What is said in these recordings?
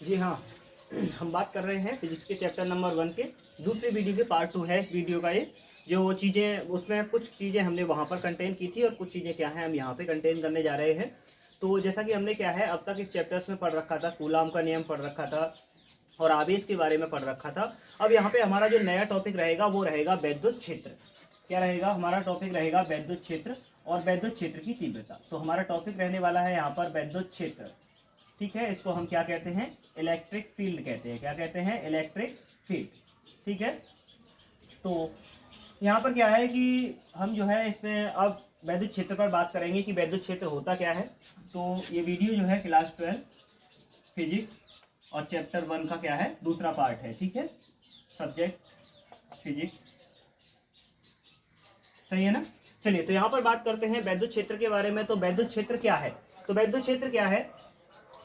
जी हाँ, हम बात कर रहे हैं फिजिक्स के चैप्टर नंबर 1 के दूसरे वीडियो के पार्ट 2 है इस वीडियो का। ये जो चीज़ें उसमें कुछ चीज़ें हमने वहाँ पर कंटेन की थी और कुछ चीज़ें क्या है हम यहाँ पे कंटेन करने जा रहे हैं। तो जैसा कि हमने क्या है अब तक इस चैप्टर्स में पढ़ रखा था, कूलाम का नियम पढ़ रखा था और आवेश के बारे में पढ़ रखा था। अब यहाँ पे हमारा जो नया टॉपिक रहेगा वो रहेगा वैद्युत क्षेत्र। क्या रहेगा? हमारा टॉपिक रहेगा वैद्युत क्षेत्र और वैद्युत क्षेत्र की तीव्रता। तो हमारा टॉपिक रहने वाला है यहाँ पर वैद्युत क्षेत्र। ठीक है, इसको हम क्या कहते हैं? इलेक्ट्रिक फील्ड कहते हैं। क्या कहते हैं? Electric field. ठीक है, तो यहाँ पर क्या है कि हम जो है इसमें अब वैद्युत क्षेत्र पर बात करेंगे कि वैद्युत क्षेत्र होता क्या है। तो ये वीडियो जो है क्लास 12 फिजिक्स और चैप्टर 1 का क्या है, दूसरा पार्ट है। ठीक है, सब्जेक्ट फिजिक्स, सही है ना। चलिए, तो यहाँ पर बात करते हैं वैद्युत क्षेत्र के बारे में। तो वैद्युत क्षेत्र क्या है? तो वैद्युत क्षेत्र क्या है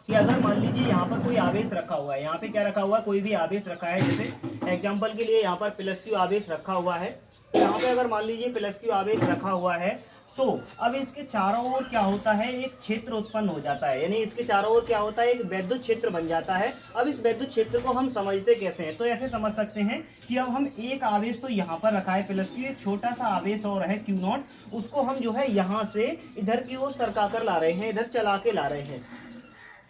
कि अगर मान लीजिए यहाँ पर कोई आवेश रखा हुआ है, यहाँ पे क्या रखा हुआ है, कोई भी आवेश रखा है, जैसे एग्जांपल के लिए यहाँ पर प्लस क्यू आवेश रखा हुआ है। तो यहाँ पे अगर मान लीजिए प्लस क्यू आवेश रखा हुआ है तो अब इसके चारों ओर क्या होता है, एक क्षेत्र उत्पन्न हो जाता है। यानी इसके चारों ओर क्या होता है, एक वैद्युत क्षेत्र बन जाता है। अब इस वैद्युत क्षेत्र को हम समझते कैसे हैं? तो ऐसे समझ सकते हैं कि अब हम एक आवेश तो यहाँ पर रखा है प्लस क्यू, एक छोटा सा आवेश और है क्यू नॉट, उसको हम जो है यहाँ से इधर की ओर सरका कर ला रहे हैं, इधर चला के ला रहे हैं।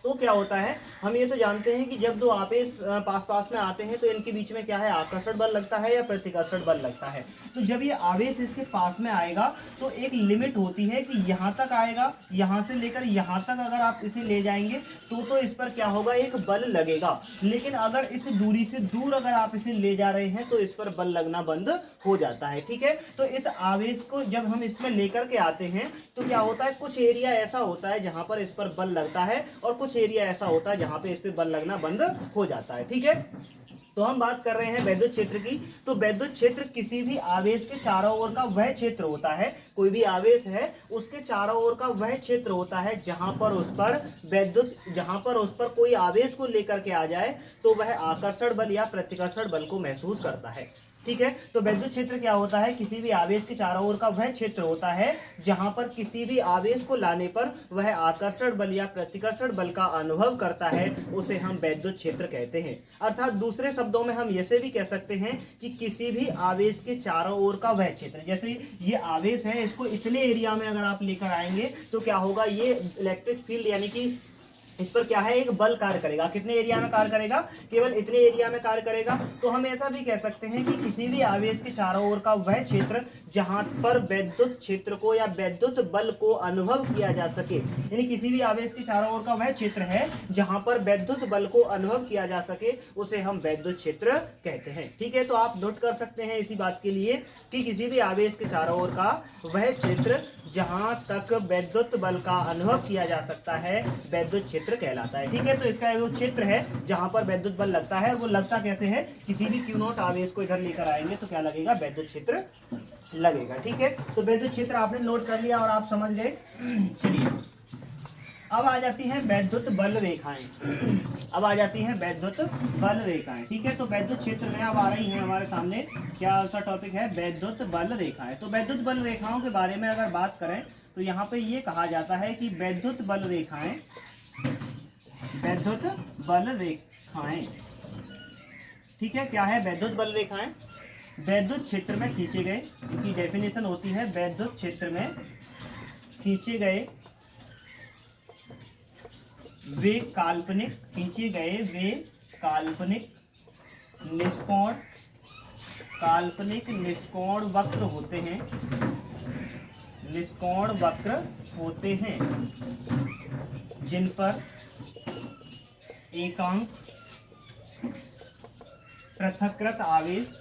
तो क्या होता है, हम ये तो जानते हैं कि जब दो आवेश पास पास में आते हैं तो इनके बीच में क्या है, आकर्षण बल लगता है या प्रतिकर्षण बल लगता है। तो जब ये आवेश इसके पास में आएगा तो एक लिमिट होती है कि यहाँ तक आएगा, यहाँ से लेकर यहाँ तक अगर आप इसे ले जाएंगे तो इस पर क्या होगा, एक बल लगेगा। लेकिन अगर इस दूरी से दूर अगर आप इसे ले जा रहे हैं तो इस पर बल लगना बंद हो जाता है। ठीक है, तो इस आवेश को जब हम इसमें लेकर के आते हैं तो क्या होता है, कुछ एरिया ऐसा होता है जहां पर इस पर बल लगता है और कुछ एरिया ऐसा होता है जहां पे इस पे बल लगना बंद हो जाता है। ठीक है, तो हम बात कर रहे हैं वैद्युत क्षेत्र की। तो वैद्युत क्षेत्र किसी भी आवेश के चारों ओर का वह क्षेत्र होता है, कोई भी आवेश है उसके चारों ओर का वह क्षेत्र होता है जहां पर उस पर कोई आवेश को लेकर के आ जाए तो वह आकर्षण बल या प्रतिकर्षण बल को महसूस करता है। ठीक है, तो वैद्युत क्षेत्र क्या होता है, किसी भी आवेश के चारों ओर का वह क्षेत्र होता है जहां पर किसी भी आवेश को लाने पर वह आकर्षण बल या प्रतिकर्षण बल का अनुभव करता है, उसे हम वैद्युत क्षेत्र कहते हैं। अर्थात दूसरे शब्दों में हम ऐसे भी कह सकते हैं कि किसी भी आवेश के चारों ओर का वह क्षेत्र, जैसे ये आवेश है, इसको इतने एरिया में अगर आप लेकर आएंगे तो क्या होगा, ये इलेक्ट्रिक फील्ड यानी कि इस पर क्या है, एक बल कार्य करेगा। कितने एरिया में कार्य करेगा? केवल इतने एरिया में कार्य करेगा। तो हम ऐसा भी कह सकते हैं कि किसी भी आवेश के चारों ओर का वह क्षेत्र जहां पर वैद्युत क्षेत्र को या वैद्युत बल को अनुभव किया जा सके, यानी किसी भी आवेश के चारों ओर का वह क्षेत्र है जहां पर वैद्युत बल को अनुभव किया जा सके, उसे हम वैद्युत क्षेत्र कहते हैं। ठीक है, तो आप नोट कर सकते हैं इसी बात के लिए कि किसी भी आवेश के चारों ओर का वह क्षेत्र जहां तक वैद्युत बल का अनुभव किया जा सकता है वैद्युत क्षेत्र कहलाता है। ठीक है, तो इसका वो क्षेत्र है जहां पर वैद्युत बल लगता है। वो लगता कैसे है, किसी भी क्यू नॉट आवेश को इधर लेकर आएंगे तो क्या लगेगा, वैद्युत क्षेत्र लगेगा। ठीक है, तो वैद्युत क्षेत्र आपने नोट कर लिया और आप समझ गए। चलिए, अब आ जाती हैं वैद्युत बल रेखाएं। अब आ जाती हैं वैद्युत बल रेखाएं। ठीक है, तो वैद्युत क्षेत्र में अब आ रही हैं हमारे सामने, क्या सा टॉपिक है, वैद्युत बल रेखाएं। तो वैद्युत बल रेखाओं के बारे में अगर बात करें तो यहाँ पे ये कहा जाता है कि वैद्युत बल रेखाएं, वैद्युत बल रेखाएं, ठीक है, क्या है वैद्युत बल रेखाएं? वैद्युत क्षेत्र में खींचे गए, इनकी डेफिनेशन होती है वैद्युत क्षेत्र में खींचे गए वे काल्पनिक, खींचे गए वे काल्पनिक निष्कोण वक्र होते हैं, निष्कोण वक्र होते हैं जिन पर एकांक पृथक्कृत आवेश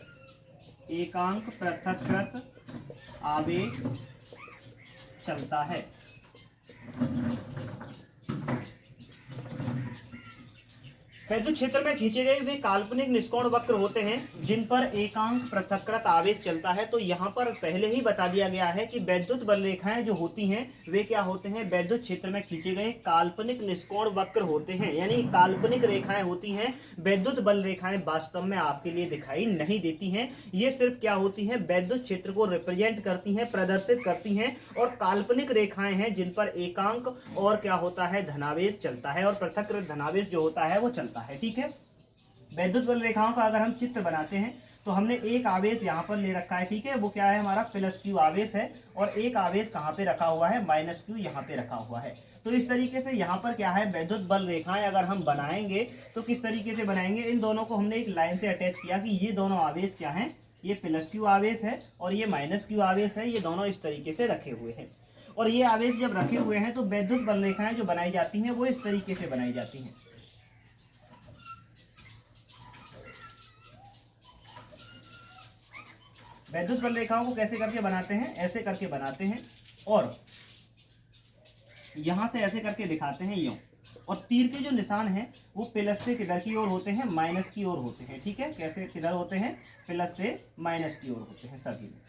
चलता है। वैद्युत क्षेत्र में खींचे गए वे काल्पनिक निष्कोण वक्र होते हैं जिन पर एकांक पृथक्कृत आवेश चलता है। तो यहाँ पर पहले ही बता दिया गया है कि वैद्युत बल रेखाएं जो होती हैं वे क्या होते हैं, वैद्युत क्षेत्र में खींचे गए काल्पनिक निष्कोण वक्र होते हैं, यानी काल्पनिक रेखाएं होती हैं। वैद्युत बल रेखाएं वास्तव में आपके लिए दिखाई नहीं देती हैं, ये सिर्फ क्या होती हैं, वैद्युत क्षेत्र को रिप्रेजेंट करती हैं, प्रदर्शित करती हैं। और काल्पनिक रेखाएं हैं जिन पर एकांक और क्या होता है, धनावेश चलता है और पृथक्कृत धनावेश जो होता है वो चलता है। होता है। ठीक है, वैद्युत बल रेखाओं का अगर हम चित्र बनाते हैं तो हमने एक आवेश यहाँ पर ले रखा है। ठीक है, वो क्या है, हमारा +Q आवेश है, और एक आवेश कहाँ पे रखा हुआ है, -Q यहाँ पे रखा हुआ है। तो इस तरीके से यहाँ पर क्या है, वैद्युत बल रेखाएं अगर हम बनाएंगे तो किस तरीके से बनाएंगे, इन दोनों को हमने एक लाइन से अटैच किया कि ये दोनों आवेश क्या हैं, ये +Q आवेश है और ये -Q आवेश है, ये दोनों इस तरीके से रखे हुए हैं। और ये आवेश जब रखे हुए हैं तो वैद्युत बल रेखाएं जो बनाई जाती हैं वो इस तरीके से बनाई जाती हैं। वैद्युत बल रेखाओं को कैसे करके बनाते हैं, ऐसे करके बनाते हैं, और यहां से ऐसे करके दिखाते हैं यूं, और तीर के जो निशान हैं वो प्लस से किधर की ओर होते हैं, माइनस की ओर होते हैं। ठीक है, कैसे किधर होते हैं, प्लस से माइनस की ओर होते हैं सभी में।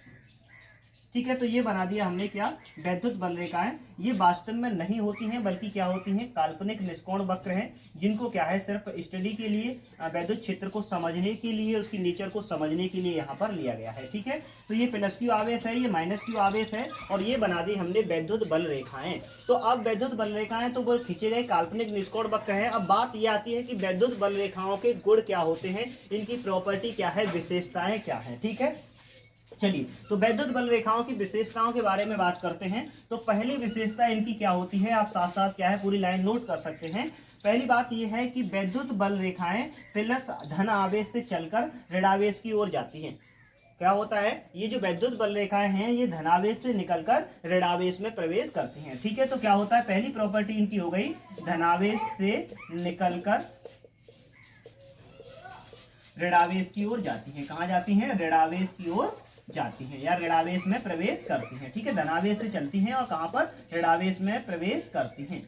ठीक है, तो ये बना दिया हमने क्या, वैद्युत बल रेखाएं। ये वास्तव में नहीं होती हैं, बल्कि क्या होती हैं, काल्पनिक निष्कोण वक्र हैं, जिनको क्या है सिर्फ स्टडी के लिए, वैद्युत क्षेत्र को समझने के लिए, उसकी नेचर को समझने के लिए यहाँ पर लिया गया है। ठीक है, तो ये +Q आवेश है, ये -Q आवेश है, और ये बना दी हमने वैद्युत बल रेखाएं। तो अब वैद्युत बल रेखाएं तो वो खींचे गए काल्पनिक निष्कोण वक्र है। अब बात ये आती है कि वैद्युत बल रेखाओं के गुण क्या होते हैं, इनकी प्रॉपर्टी क्या है, विशेषताएं क्या है। ठीक है, चलिए, तो वैद्युत बल रेखाओं की विशेषताओं के बारे में बात करते हैं। तो पहली विशेषता इनकी क्या होती है, आप साथ साथ क्या है पूरी लाइन नोट कर सकते हैं। पहली बात यह है कि वैद्युत बल रेखाएं प्लस धन आवेश से चलकर ऋणावेश की ओर जाती हैं। क्या होता है, ये जो वैद्युत बल रेखाएं हैं ये धनावेश से निकलकर ऋणावेश में प्रवेश करती हैं। ठीक है, तो क्या होता है, पहली प्रॉपर्टी इनकी हो गई, धनावेश से निकलकर ऋणावेश की ओर जाती हैं। कहां जाती हैं, ऋणावेश की ओर जाती हैं, या ऋणावेश में प्रवेश करती हैं। ठीक है, धनावेश से चलती हैं और कहां पर, ऋणावेश में प्रवेश करती हैं।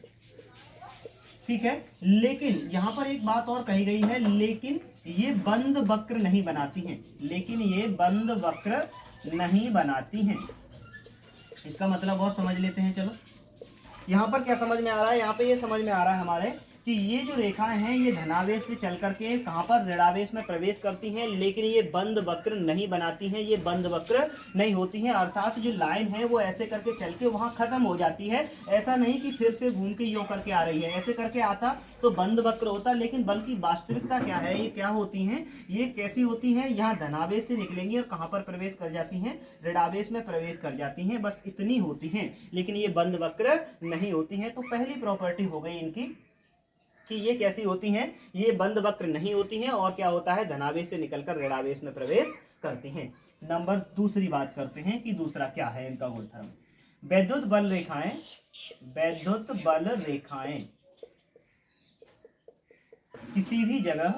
ठीक है, लेकिन यहां पर एक बात और कही गई है, लेकिन ये बंद वक्र नहीं बनाती हैं, लेकिन ये बंद वक्र नहीं बनाती हैं। इसका मतलब और समझ लेते हैं। चलो, यहां पर क्या समझ में आ रहा है, यहां पे ये समझ में आ रहा है हमारे कि ये जो रेखाएं हैं ये धनावेश से चल करके कहां पर, ऋणावेश में प्रवेश करती हैं, लेकिन ये बंद वक्र नहीं बनाती हैं, ये बंद वक्र नहीं होती हैं। अर्थात जो लाइन है वो ऐसे करके चल के वहां खत्म हो जाती है। ऐसा नहीं कि फिर से घूम के यूं करके आ रही है, ऐसे करके आता तो बंद वक्र होता, लेकिन बल्कि वास्तविकता क्या है, ये क्या होती हैं, ये कैसी होती हैं, यहाँ धनावेश से निकलेंगी और कहां पर प्रवेश कर जाती हैं, ऋणावेश में प्रवेश कर जाती हैं, बस इतनी होती हैं, लेकिन ये बंद वक्र नहीं होती हैं। तो पहली प्रॉपर्टी हो गई इनकी कि ये कैसी होती हैं, ये बंद वक्र नहीं होती हैं, और क्या होता है, धनावेश से निकलकर ऋणावेश में प्रवेश करती हैं। नंबर दूसरी बात करते हैं कि दूसरा क्या है इनका गुणधर्म। वैद्युत बल रेखाएं, वैद्युत बल रेखाएं किसी भी जगह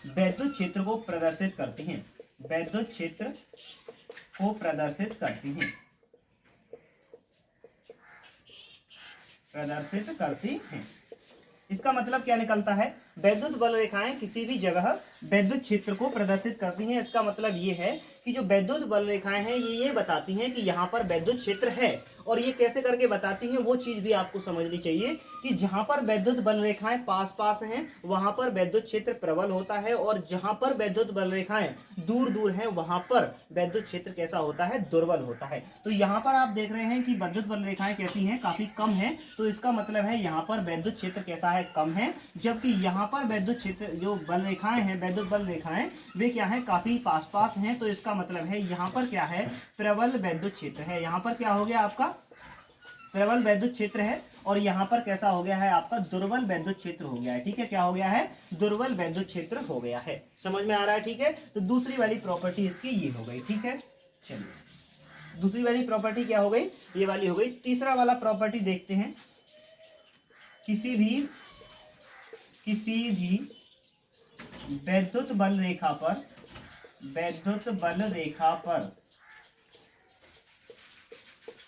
वैद्युत क्षेत्र को प्रदर्शित करती हैं, वैद्युत क्षेत्र को प्रदर्शित करती हैं, प्रदर्शित करती हैं। इसका मतलब क्या निकलता है, वैद्युत बल रेखाएं किसी भी जगह वैद्युत क्षेत्र को प्रदर्शित करती हैं। इसका मतलब ये है कि जो वैद्युत बल रेखाएं हैं ये बताती हैं कि यहाँ पर वैद्युत क्षेत्र है, और ये कैसे करके बताती हैं वो चीज भी आपको समझनी चाहिए कि जहां पर वैद्युत बल रेखाएं पास पास हैं वहां पर वैद्युत क्षेत्र प्रबल होता है, और जहां पर वैद्युत बल रेखाएं दूर दूर हैं वहां पर वैद्युत क्षेत्र कैसा होता है, दुर्बल होता है। तो यहाँ पर आप देख रहे हैं कि वैद्युत बल रेखाएं कैसी हैं, काफी कम है, तो इसका मतलब है यहाँ पर वैद्युत क्षेत्र कैसा है, कम है, जबकि यहाँ पर वैद्युत क्षेत्र जो बल रेखाएं हैं, वैद्युत बल रेखाएं वे क्या है, काफी पास पास हैं। तो इसका मतलब है यहाँ पर क्या है, प्रबल वैद्युत क्षेत्र है। यहाँ पर क्या हो गया, आपका प्रबल वैद्युत क्षेत्र है, और यहाँ पर कैसा हो गया है, आपका दुर्बल वैद्युत क्षेत्र हो गया है। ठीक है, क्या हो गया है, दुर्बल वैद्युत क्षेत्र हो गया है। समझ में आ रहा है। ठीक है, तो दूसरी वाली प्रॉपर्टी इसकी ये हो गई। ठीक है, चलिए दूसरी वाली प्रॉपर्टी क्या हो गई, ये वाली हो गई। तीसरा वाला प्रॉपर्टी देखते हैं, किसी भी वैद्युत बल रेखा पर, वैद्युत बल रेखा पर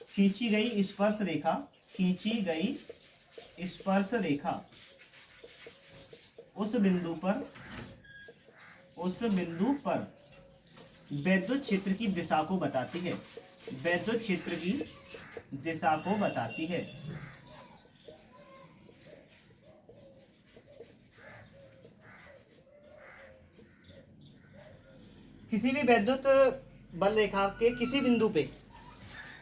खींची गई स्पर्श रेखा, खींची गई स्पर्श रेखा उस बिंदु पर वैद्युत क्षेत्र की दिशा को बताती है, वैद्युत क्षेत्र की दिशा को बताती है। किसी भी वैद्युत बल रेखा के किसी बिंदु पे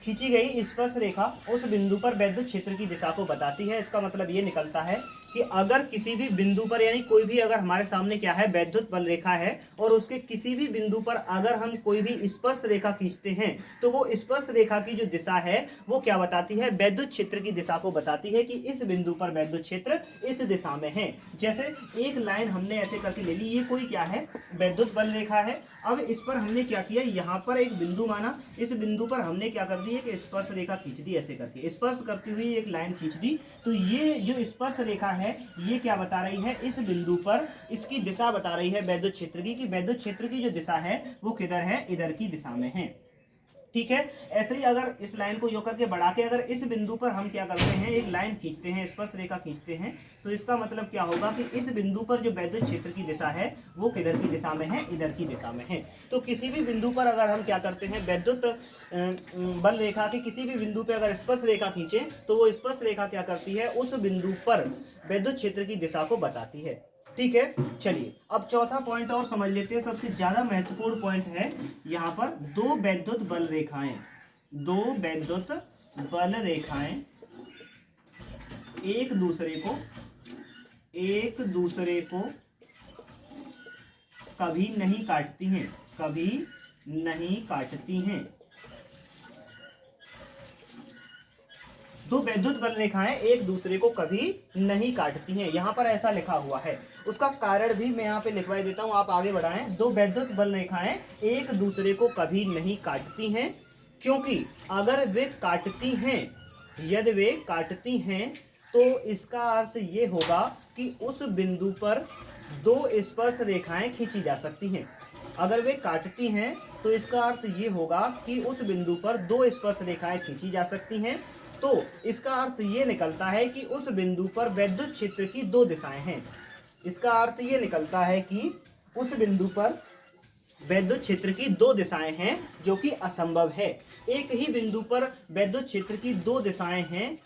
खींची गई स्पर्श रेखा उस बिंदु पर वैद्युत क्षेत्र की दिशा को बताती है। इसका मतलब ये निकलता है कि अगर किसी भी बिंदु पर, यानी कोई भी अगर हमारे सामने क्या है वैद्युत बल रेखा है और उसके किसी भी बिंदु पर अगर हम कोई भी स्पर्श रेखा खींचते हैं तो वो स्पर्श रेखा की जो दिशा है वो क्या बताती है, वैद्युत क्षेत्र की दिशा को बताती है कि इस बिंदु पर वैद्युत क्षेत्र इस दिशा में है। जैसे एक लाइन हमने ऐसे करके ले ली, ये कोई क्या है वैद्युत बल रेखा है। अब इस पर हमने क्या किया, यहाँ पर एक बिंदु माना, इस बिंदु पर हमने क्या कर दी है कि स्पर्श रेखा खींच दी, ऐसे करके स्पर्श करती हुई एक लाइन खींच दी। तो ये जो स्पर्श रेखा है ये क्या बता रही है, इस बिंदु पर इसकी दिशा बता रही है वैद्युत क्षेत्र की, कि वैद्युत क्षेत्र की जो दिशा है वो किधर है, इधर की दिशा में है। ठीक है। ऐसे ही अगर इस लाइन को जो करके बढ़ा के अगर इस बिंदु पर हम क्या करते हैं, एक लाइन खींचते हैं, स्पर्श रेखा खींचते हैं, तो इसका मतलब क्या होगा कि इस बिंदु पर जो वैद्युत क्षेत्र की दिशा है वो किधर की दिशा में है, इधर की दिशा में है। तो किसी भी बिंदु पर अगर हम क्या करते हैं, वैद्युत बल रेखा के किसी भी बिंदु पर अगर स्पर्श रेखा खींचे तो वो स्पर्श रेखा क्या करती है, उस बिंदु पर वैद्युत क्षेत्र की दिशा को बताती है। ठीक है। चलिए अब चौथा पॉइंट और समझ लेते हैं, सबसे ज्यादा महत्वपूर्ण पॉइंट है यहाँ पर, दो वैद्युत बल रेखाएं, दो वैद्युत बल रेखाएं एक दूसरे को कभी नहीं काटती हैं, कभी नहीं काटती हैं। दो वैद्युत बल रेखाएं एक दूसरे को कभी नहीं काटती हैं, यहां पर ऐसा लिखा हुआ है। उसका कारण भी मैं यहाँ पे लिखवाई देता हूं, आप आगे बढ़ाएं। दो वैद्युत बल रेखाएं एक दूसरे को कभी नहीं काटती हैं, क्योंकि अगर वे काटती हैं, यदि वे काटती हैं तो इसका अर्थ ये होगा कि उस बिंदु पर दो स्पर्श रेखाएं खींची जा सकती हैं। अगर वे काटती हैं तो इसका अर्थ ये होगा कि उस बिंदु पर दो स्पर्श रेखाएं खींची जा सकती हैं। तो इसका अर्थ ये निकलता है कि उस बिंदु पर वैद्युत क्षेत्र की दो दिशाएं हैं। इसका अर्थ ये निकलता है कि उस बिंदु पर वैद्युत क्षेत्र की दो दिशाएं हैं, जो कि असंभव है। एक ही बिंदु पर वैद्युत क्षेत्र की दो दिशाएं हैं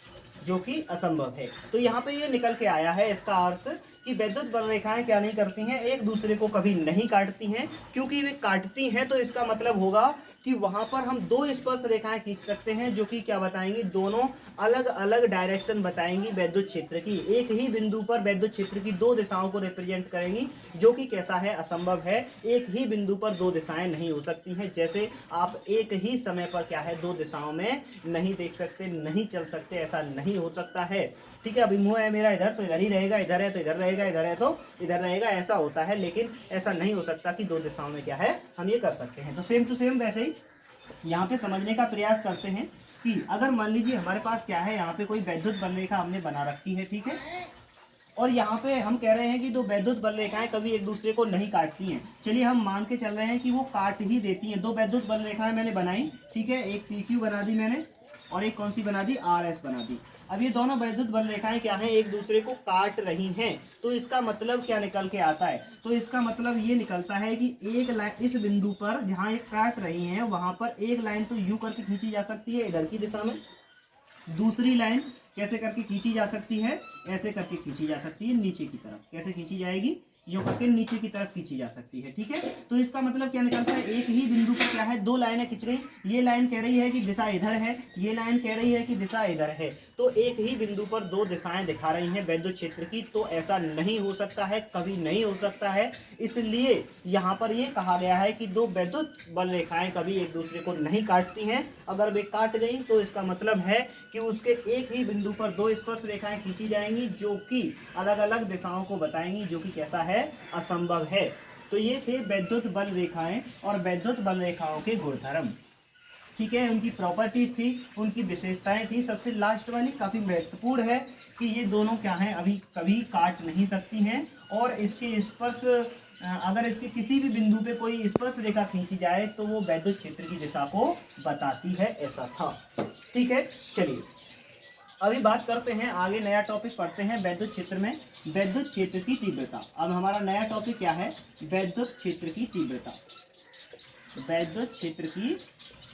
जो कि असंभव है। तो यहाँ पे ये निकल के आया है इसका अर्थ कि वैद्युत बल रेखाएं क्या नहीं करती हैं, एक दूसरे को कभी नहीं काटती हैं, क्योंकि वे काटती हैं तो इसका मतलब होगा कि वहां पर हम दो स्पर्श रेखाएं खींच सकते हैं जो कि क्या बताएंगी, दोनों अलग अलग डायरेक्शन बताएंगी वैद्युत क्षेत्र की। एक ही बिंदु पर वैद्युत क्षेत्र की दो दिशाओं को रिप्रेजेंट करेंगी, जो कि कैसा है, असंभव है। एक ही बिंदु पर दो दिशाएं नहीं हो सकती हैं। जैसे आप एक ही समय पर क्या है, दो दिशाओं में नहीं देख सकते, नहीं चल सकते, ऐसा नहीं हो सकता है। ठीक है। अभी मुंह है मेरा इधर तो इधर ही रहेगा, इधर है तो इधर रहेगा, इधर है तो इधर रहेगा, ऐसा होता है। लेकिन ऐसा नहीं हो सकता कि दो दिशाओं में क्या है, हम ये कर सकते हैं। तो सेम टू सेम वैसे ही यहाँ पे समझने का प्रयास करते हैं कि अगर मान लीजिए हमारे पास क्या है, यहाँ पे कोई वैद्युत बल रेखा हमने बना रखी है, ठीक है, और यहाँ पे हम कह रहे हैं कि दो वैद्युत बल रेखाएं कभी एक दूसरे को नहीं काटती हैं। चलिए हम मान के चल रहे हैं कि वो काट ही देती हैं। दो वैद्युत बल रेखाएं मैंने बनाई, ठीक है, एक PQ बना दी मैंने और एक कौन सी बना दी, RS बना दी। अब ये दोनों वैद्युत बल रेखाएं क्या हैं, एक दूसरे को काट रही हैं। तो इसका मतलब क्या निकल के आता है, तो इसका मतलब ये निकलता है कि एक लाइन इस बिंदु पर जहां एक काट रही हैं वहां पर एक लाइन तो यू करके खींची जा सकती है इधर की दिशा में, दूसरी लाइन कैसे करके खींची जा सकती है, ऐसे करके खींची जा सकती है नीचे की तरफ। कैसे खींची जाएगी, यो करके नीचे की तरफ खींची जा सकती है। ठीक है। तो इसका मतलब क्या निकलता है, एक ही बिंदु पर क्या है, दो लाइनें खींच रही। ये लाइन कह रही है कि दिशा इधर है, ये लाइन कह रही है कि दिशा इधर है। तो एक ही बिंदु पर दो दिशाएं दिखा रही हैं वैद्युत क्षेत्र की। तो ऐसा नहीं हो सकता है, कभी नहीं हो सकता है। इसलिए यहाँ पर ये कहा गया है कि दो वैद्युत बल रेखाएं कभी एक दूसरे को नहीं काटती हैं। अगर वे काट गई तो इसका मतलब है कि उसके एक ही बिंदु पर दो स्पर्श रेखाएं खींची जाएंगी, जो कि अलग अलग दिशाओं को बताएंगी, जो कि कैसा है, असंभव है। तो ये थे वैद्युत बल रेखाएं और वैद्युत बल रेखाओं के गुणधर्म। ठीक है, उनकी प्रॉपर्टीज थी, उनकी विशेषताएं थी। सबसे लास्ट वाली काफी महत्वपूर्ण है कि ये दोनों क्या हैं, अभी कभी काट नहीं सकती हैं। और इसके स्पर्श, अगर इसके किसी भी बिंदु पे कोई स्पर्श रेखा खींची जाए तो वो वैद्युत क्षेत्र की दिशा को बताती है, ऐसा था। ठीक है। चलिए अभी बात करते हैं आगे, नया टॉपिक पढ़ते हैं वैद्युत क्षेत्र में, वैद्युत क्षेत्र की तीव्रता। अब हमारा नया टॉपिक क्या है, वैद्युत क्षेत्र की तीव्रता। वैद्युत क्षेत्र की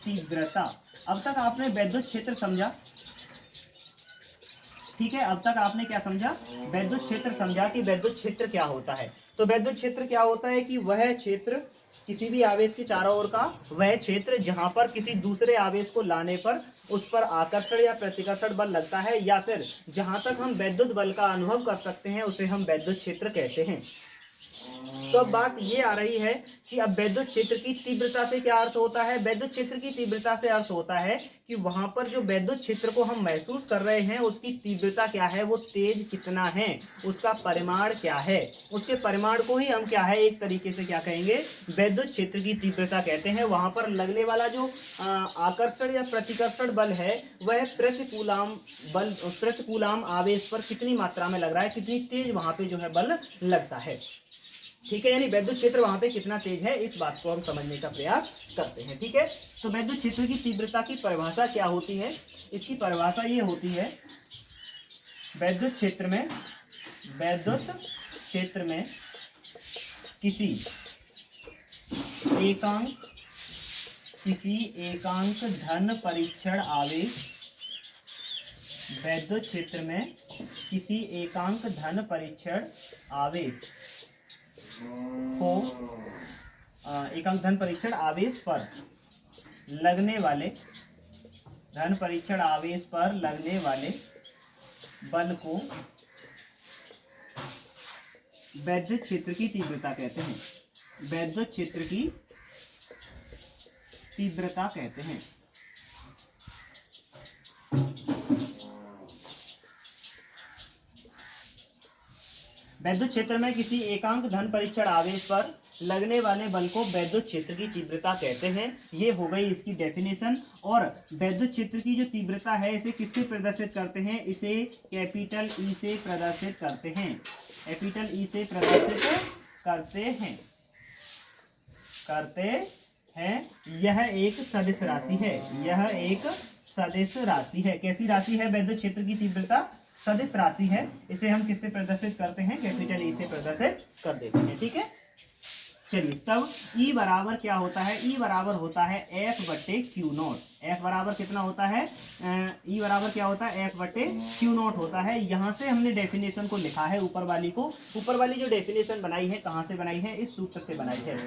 तीव्रता। अब तक आपने वैद्युत क्षेत्र समझा, ठीक है, अब तक आपने क्या समझा, वैद्युत क्षेत्र समझा कि वैद्युत क्षेत्र क्या होता है। तो वैद्युत क्षेत्र क्या होता है कि वह क्षेत्र, किसी भी आवेश के चारों ओर का वह क्षेत्र जहां पर किसी दूसरे आवेश को लाने पर उस पर आकर्षण या प्रतिकर्षण बल लगता है, या फिर जहां तक हम वैद्युत बल का अनुभव कर सकते हैं उसे हम वैद्युत क्षेत्र कहते हैं। तो अब बात ये आ रही है कि अब वैद्युत क्षेत्र की तीव्रता से क्या अर्थ होता है। वैद्युत क्षेत्र की तीव्रता से अर्थ होता है कि वहां पर जो वैद्युत क्षेत्र को हम महसूस कर रहे हैं उसकी तीव्रता क्या है, वो तेज कितना है, उसका परिमाण क्या है। उसके परिमाण को ही हम क्या है, एक तरीके से क्या कहेंगे, वैद्युत क्षेत्र की तीव्रता कहते हैं। वहां पर लगने वाला जो आकर्षण या प्रतिकर्षण बल है वह प्रतिकूलाम आवेश पर कितनी मात्रा में लग रहा है, कितनी तेज वहां पे जो है बल लगता है। ठीक है, यानी वैद्युत क्षेत्र वहां पे कितना तेज है, इस बात को हम समझने का प्रयास करते हैं। ठीक है, तो वैद्युत क्षेत्र की तीव्रता की परिभाषा क्या होती है, इसकी परिभाषा ये होती है, वैद्युत क्षेत्र में किसी एकांक धन परीक्षण आवेश, वैद्युत क्षेत्र में किसी एकांक धन परीक्षण आवेश को एकांक धन परीक्षण आवेश पर लगने वाले बल को वैद्युत क्षेत्र की तीव्रता कहते हैं। वैद्युत क्षेत्र की तीव्रता कहते हैं। वैद्युत क्षेत्र में किसी एकांक धन परीक्षण आवेश पर लगने वाले बल को वैद्युत क्षेत्र की तीव्रता कहते हैं। ये हो गई इसकी डेफिनेशन। और वैद्युत क्षेत्र की जो तीव्रता है इसे किससे प्रदर्शित करते हैं, इसे कैपिटल ई से प्रदर्शित करते हैं। कैपिटल ई से प्रदर्शित करते हैं। यह एक सदिश राशि है। कैसी राशि है वैद्युत क्षेत्र की तीव्रता, सदिश राशि है। इसे हम किससे प्रदर्शित करते हैं, कैपिटल ई से प्रदर्शित कर देते हैं। ठीक है, चलिए तब E बराबर क्या होता है, E बराबर होता है F/Q0। F बराबर कितना होता है, E बराबर क्या होता है, F/Q0 होता है। यहाँ से हमने डेफिनेशन को लिखा है, ऊपर वाली जो डेफिनेशन बनाई है, कहाँ से बनाई है, इस सूत्र से बनाई है।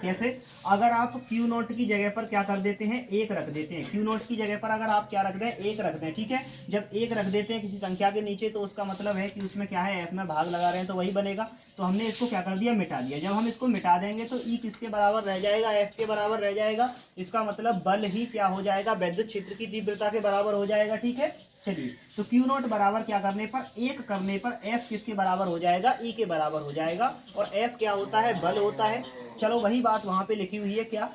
कैसे, अगर आप Q0 की जगह पर क्या कर देते हैं, 1 रख देते हैं। Q0 की जगह पर अगर आप क्या रख दें, 1 रख दें। ठीक है, जब 1 रख देते हैं किसी संख्या के नीचे तो उसका मतलब है कि उसमें क्या है, F में भाग लगा रहे हैं तो वही बनेगा। तो हमने इसको क्या कर दिया, मिटा दिया। जब हम इसको मिटा देंगे तो E किसके बराबर रह जाएगा, F के बराबर रह जाएगा। इसका मतलब बल ही क्या हो जाएगा, वैद्युत क्षेत्र की तीव्रता के बराबर हो जाएगा। ठीक है, चलिए तो Q0 बराबर क्या करने पर, 1 करने पर F किसके बराबर हो जाएगा, E के बराबर हो जाएगा। और F क्या होता है, बल होता है। चलो वही बात वहां पे लिखी हुई है, क्या,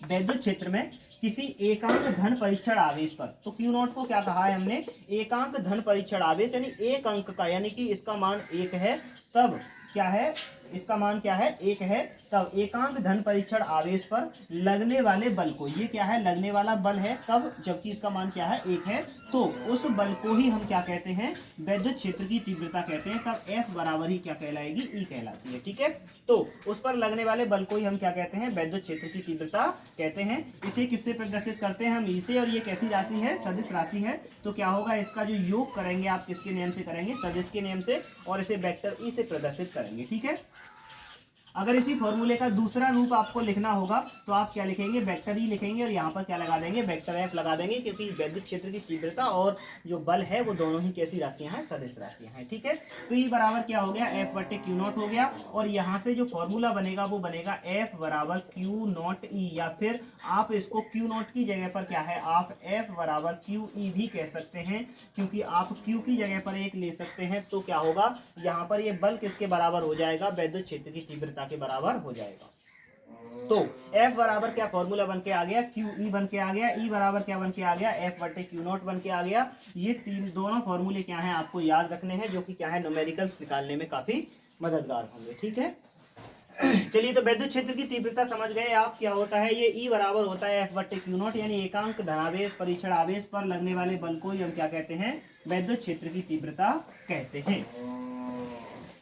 वैद्युत क्षेत्र में किसी एकांक धन परीक्षण आवेश पर। तो Q0 को क्या कहा है हमने, एकांक धन परीक्षण आवेश, यानी एक अंक का, यानी कि इसका मान 1 है। तब क्या है, इसका मान क्या है, 1 है। तब एकांक धन परीक्षण आवेश पर लगने वाले बल को, ये क्या है, लगने वाला बल है, तब जबकि इसका मान क्या है, 1 है, तो उस बल को ही हम क्या कहते हैं, वैद्युत क्षेत्र की तीव्रता कहते हैं। तब F बराबर ही क्या कहलाएगी, E कहलाती है। ठीक है, तो उस पर लगने वाले बल को ही हम क्या कहते हैं, वैद्युत क्षेत्र की तीव्रता कहते हैं। इसे किससे प्रदर्शित करते हैं हम, E से। और ये कैसी राशि है, सदिश राशि है। तो क्या होगा, इसका जो योग करेंगे आप किसके नियम से करेंगे, सदिश के नियम से, और इसे वेक्टर E से प्रदर्शित करेंगे। ठीक है, अगर इसी फॉर्मूले का दूसरा रूप आपको लिखना होगा तो आप क्या लिखेंगे, वेक्टर ई लिखेंगे और यहाँ पर क्या लगा देंगे, वेक्टर एफ लगा देंगे, क्योंकि वैद्युत क्षेत्र की तीव्रता और जो बल है वो दोनों ही कैसी राशियां हैं, सदिश राशियां हैं। ठीक है, तो ई बराबर क्या हो गया, F/Q0 हो गया। और यहाँ से जो फॉर्मूला बनेगा वो बनेगा F बराबर Q0E, या फिर आप इसको Q0 की जगह पर क्या है, आप F बराबर QE भी कह सकते हैं, क्योंकि आप Q की जगह पर 1 ले सकते हैं। तो क्या होगा, यहाँ पर ये बल किसके बराबर हो जाएगा, वैद्युत क्षेत्र की तीव्रता के बराबर हो जाएगा। तो F बराबर क्या फॉर्मूला बन के आ गया, QE बन के आ गया। E बराबर क्या बन के आ गया, F/Q0 बन के आ गया। ये दोनों फॉर्मूले क्या हैं, आपको याद रखने हैं, जो कि क्या है, न्यूमेरिकल्स निकालने में काफी मददगार होंगे। ठीक है, चलिए तो वैद्युत क्षेत्र की तीव्रता समझ गए आप, क्या होता है, ये E बराबर होता है F/Q0, यानी एकांक धनावेश परीक्षण आवेश पर लगने वाले बल को हम क्या कहते हैं, वैद्युत क्षेत्र की तीव्रता कहते हैं।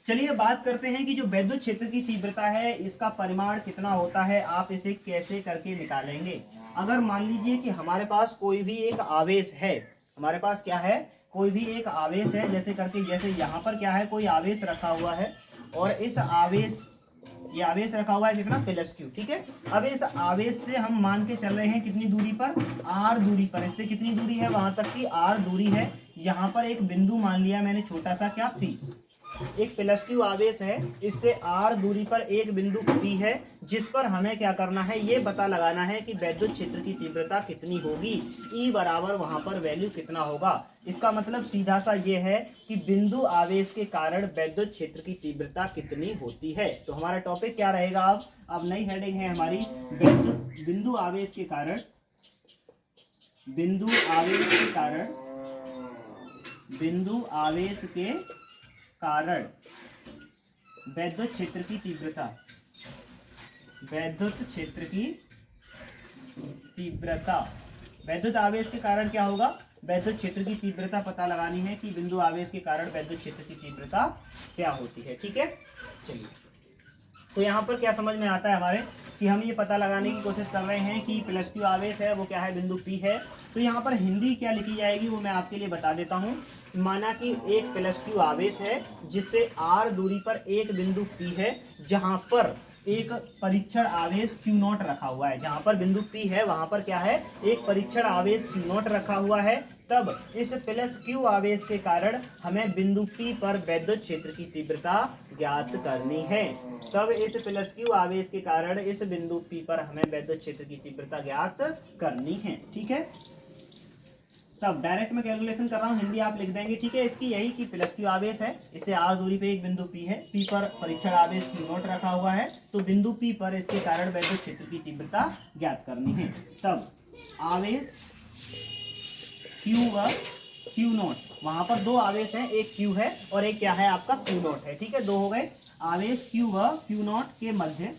चलिए बात करते हैं कि जो वैद्युत क्षेत्र की तीव्रता है इसका परिमाण कितना होता है, आप इसे कैसे करके निकालेंगे। अगर मान लीजिए कि हमारे पास कोई भी एक आवेश है, हमारे पास क्या है, कोई भी एक आवेश है, जैसे करके, जैसे यहाँ पर क्या है, कोई आवेश रखा हुआ है और इस आवेश ये आवेश रखा हुआ है कितना, प्लस क्यू, ठीक है। अब इस आवेश से हम मान के चल रहे हैं कितनी दूरी पर, r दूरी पर, इससे कितनी दूरी है, वहां तक की r दूरी है। यहाँ पर एक बिंदु मान लिया मैंने छोटा सा, क्या, P, एक प्लस क्यू आवेश है, इससे r दूरी पर एक बिंदु P है, जिस पर हमें क्या करना है, ये पता लगाना है कि वैद्युत क्षेत्र की तीव्रता कितनी होगी, E बराबर वहां पर वैल्यू कितना होगा। इसका मतलब सीधा सा ये है कि बिंदु आवेश के कारण वैद्युत क्षेत्र की तीव्रता कितनी होती है। तो हमारा टॉपिक क्या रहेगा, अब नई हेडिंग है हमारी, बिंदु आवेश के कारण, बिंदु आवेश के कारण, बिंदु आवेश के कारण वैद्युत क्षेत्र की तीव्रता, वैद्युत क्षेत्र की तीव्रता, वैद्युत आवेश के कारण क्या होगा, वैद्युत क्षेत्र की तीव्रता पता लगानी है कि बिंदु आवेश के कारण वैद्युत क्षेत्र की तीव्रता क्या होती है, ठीक है। चलिए, तो यहाँ पर क्या समझ में आता है हमारे कि हम ये पता लगाने की कोशिश कर रहे हैं कि प्लस क्यू आवेश है वो क्या है, बिंदु P है। तो यहाँ पर हिंदी क्या लिखी जाएगी वो मैं आपके लिए बता देता हूँ। माना कि एक प्लस क्यू आवेश है जिससे r दूरी पर एक बिंदु P है, जहाँ पर एक परीक्षण आवेश Q नॉट रखा हुआ है। जहाँ पर बिंदु P है वहां पर क्या है, एक परीक्षण आवेश Q नॉट रखा हुआ है। तब इस प्लस Q आवेश के कारण हमें बिंदु P पर वैद्युत क्षेत्र की तीव्रता ज्ञात करनी है। तब इस प्लस Q आवेश के कारण इस बिंदु P पर हमें वैद्युत क्षेत्र की तीव्रता ज्ञात करनी है, ठीक है। तब डायरेक्ट में कैलकुलेशन कर रहा हूँ, हिंदी आप लिख देंगे, ठीक है। इसकी यही कि प्लस क्यू आवेश है, इससे r दूरी पे एक बिंदु P है, P पर परीक्षण आवेश Q नॉट रखा हुआ है, तो बिंदु P पर इसके कारण वैद्युत क्षेत्र की तीव्रता ज्ञात करनी है। तब आवेश Q व Q नॉट, वहां पर दो आवेश हैं, एक Q है और एक क्या है आपका Q नॉट है, ठीक है। दो हो गए आवेश Q व Q नॉट के मध्य,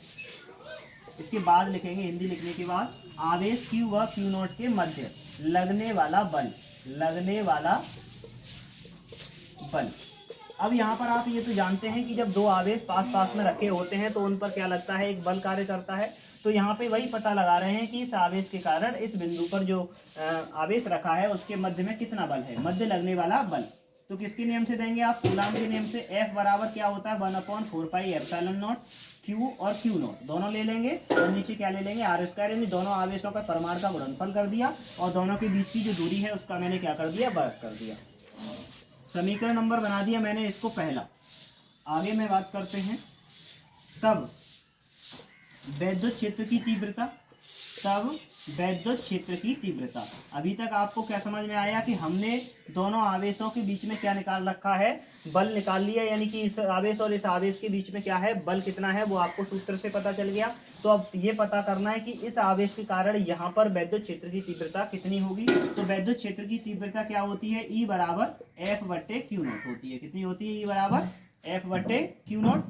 इसके बाद लिखेंगे हिंदी लिखने के बाद, आवेश Q व Q नॉट के मध्य लगने वाला बल, लगने वाला बल। अब यहाँ पर आप ये तो जानते हैं कि जब दो आवेश पास पास में रखे होते हैं तो उन पर क्या लगता है, एक बल कार्य करता है। तो यहाँ पे वही पता लगा रहे हैं कि इस आवेश के कारण इस बिंदु पर जो आवेश रखा है उसके मध्य में कितना बल है, मध्य लगने वाला बल। तो किसके नियम से देंगे आप, कूलाम के नियम से। F बराबर क्या होता है, 1/4 पाई एप्सिलॉन नॉट, Q और Q नॉट दोनों ले लेंगे और नीचे क्या ले लेंगे, आर स्क्वायर, यानी दोनों आवेशों का परमाणु का गुणनफल कर दिया और दोनों के बीच की जो दूरी है उसका मैंने क्या कर दिया, वर्ग कर दिया। समीकरण नंबर बना दिया मैंने इसको पहला। आगे में बात करते हैं तब वैद्युत क्षेत्र की तीव्रता, तब वैद्युत क्षेत्र की तीव्रता। अभी तक आपको क्या समझ में आया कि हमने दोनों आवेशों के बीच में क्या निकाल रखा है, बल निकाल लिया, यानी कि इस आवेश और इस आवेश के बीच में क्या है, बल कितना है वो आपको सूत्र से पता चल गया। तो अब ये पता करना है कि इस आवेश के कारण यहाँ पर वैद्युत क्षेत्र की तीव्रता कितनी होगी। तो वैद्युत क्षेत्र की तीव्रता क्या होती है, E बराबर F/Q नॉट होती है। कितनी होती है, E बराबर F/Q नॉट।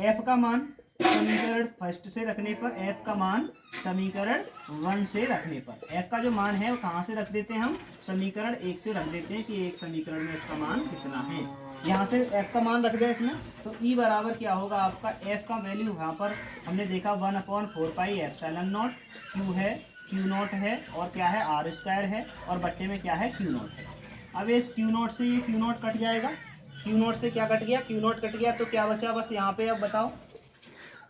F का मान समीकरण फर्स्ट से रखने पर, F का मान समीकरण 1 से रखने पर, F का जो मान है वो कहाँ से रख देते हैं हम, समीकरण 1 से रख देते हैं कि एक समीकरण में इसका मान कितना है। यहाँ से F का मान रख दें इसमें, तो E बराबर क्या होगा आपका, F का वैल्यू यहाँ पर हमने देखा 1/4 पाई एप्सिलॉन नॉट, Q है, Q नॉट है और क्या है, R स्क्वायर है और बट्टे में क्या है, Q नॉट है। अब इस Q नॉट से ये Q नॉट कट जाएगा, Q नॉट से क्या कट गया, Q नॉट कट गया, तो क्या बचा बस यहाँ पे, अब बताओ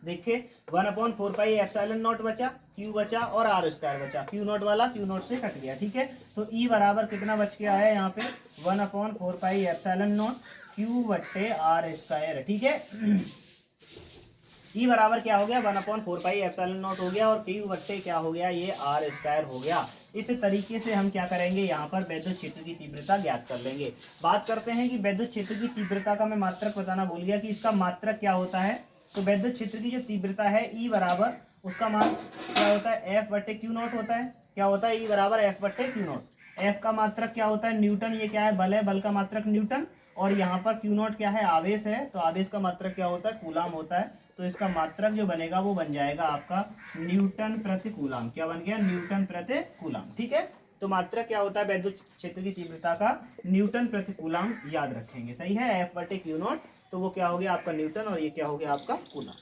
देखिए 1/4 पाई एप्सिलॉन नॉट बचा, Q बचा और R स्क्वायर बचा, Q नॉट वाला Q नॉट से कट गया, ठीक है। तो E बराबर कितना बच गया है यहाँ पे, 1/4 पाई एप्सिलॉन नॉट Q बट्टे R स्क्वायर, ठीक है। E बराबर क्या हो गया, 1/4 पाई एप्सिलॉन नॉट हो गया और Q बट्टे क्या हो गया, ये R स्क्वायर हो गया। इस तरीके से हम क्या करेंगे, यहाँ पर वैद्युत क्षेत्र की तीव्रता ज्ञात कर लेंगे। बात करते हैं कि वैद्युत क्षेत्र की तीव्रता का मैं मात्रक बताना भूल गया कि इसका मात्रक क्या होता है। तो वैद्युत क्षेत्र की जो तीव्रता है E बराबर, उसका मान क्या होता है, F/Q नॉट होता है। क्या होता है, E बराबर F/Q नॉट। F का मात्रक क्या होता है, न्यूटन, ये क्या है, बल है, बल का मात्रक न्यूटन, और यहाँ पर Q नॉट क्या है, आवेश है, तो आवेश का मात्रक क्या होता है, कूलाम होता है। तो इसका मात्रक जो बनेगा वो बन जाएगा आपका न्यूटन प्रति कूलाम। क्या बन गया, न्यूटन प्रति कूलाम, ठीक है। तो मात्रक क्या होता है वैद्युत क्षेत्र की तीव्रता का, न्यूटन प्रति कूलाम याद रखेंगे, सही है। F/Q नॉट, तो वो क्या हो गया आपका न्यूटन और ये क्या हो गया आपका कूलाम,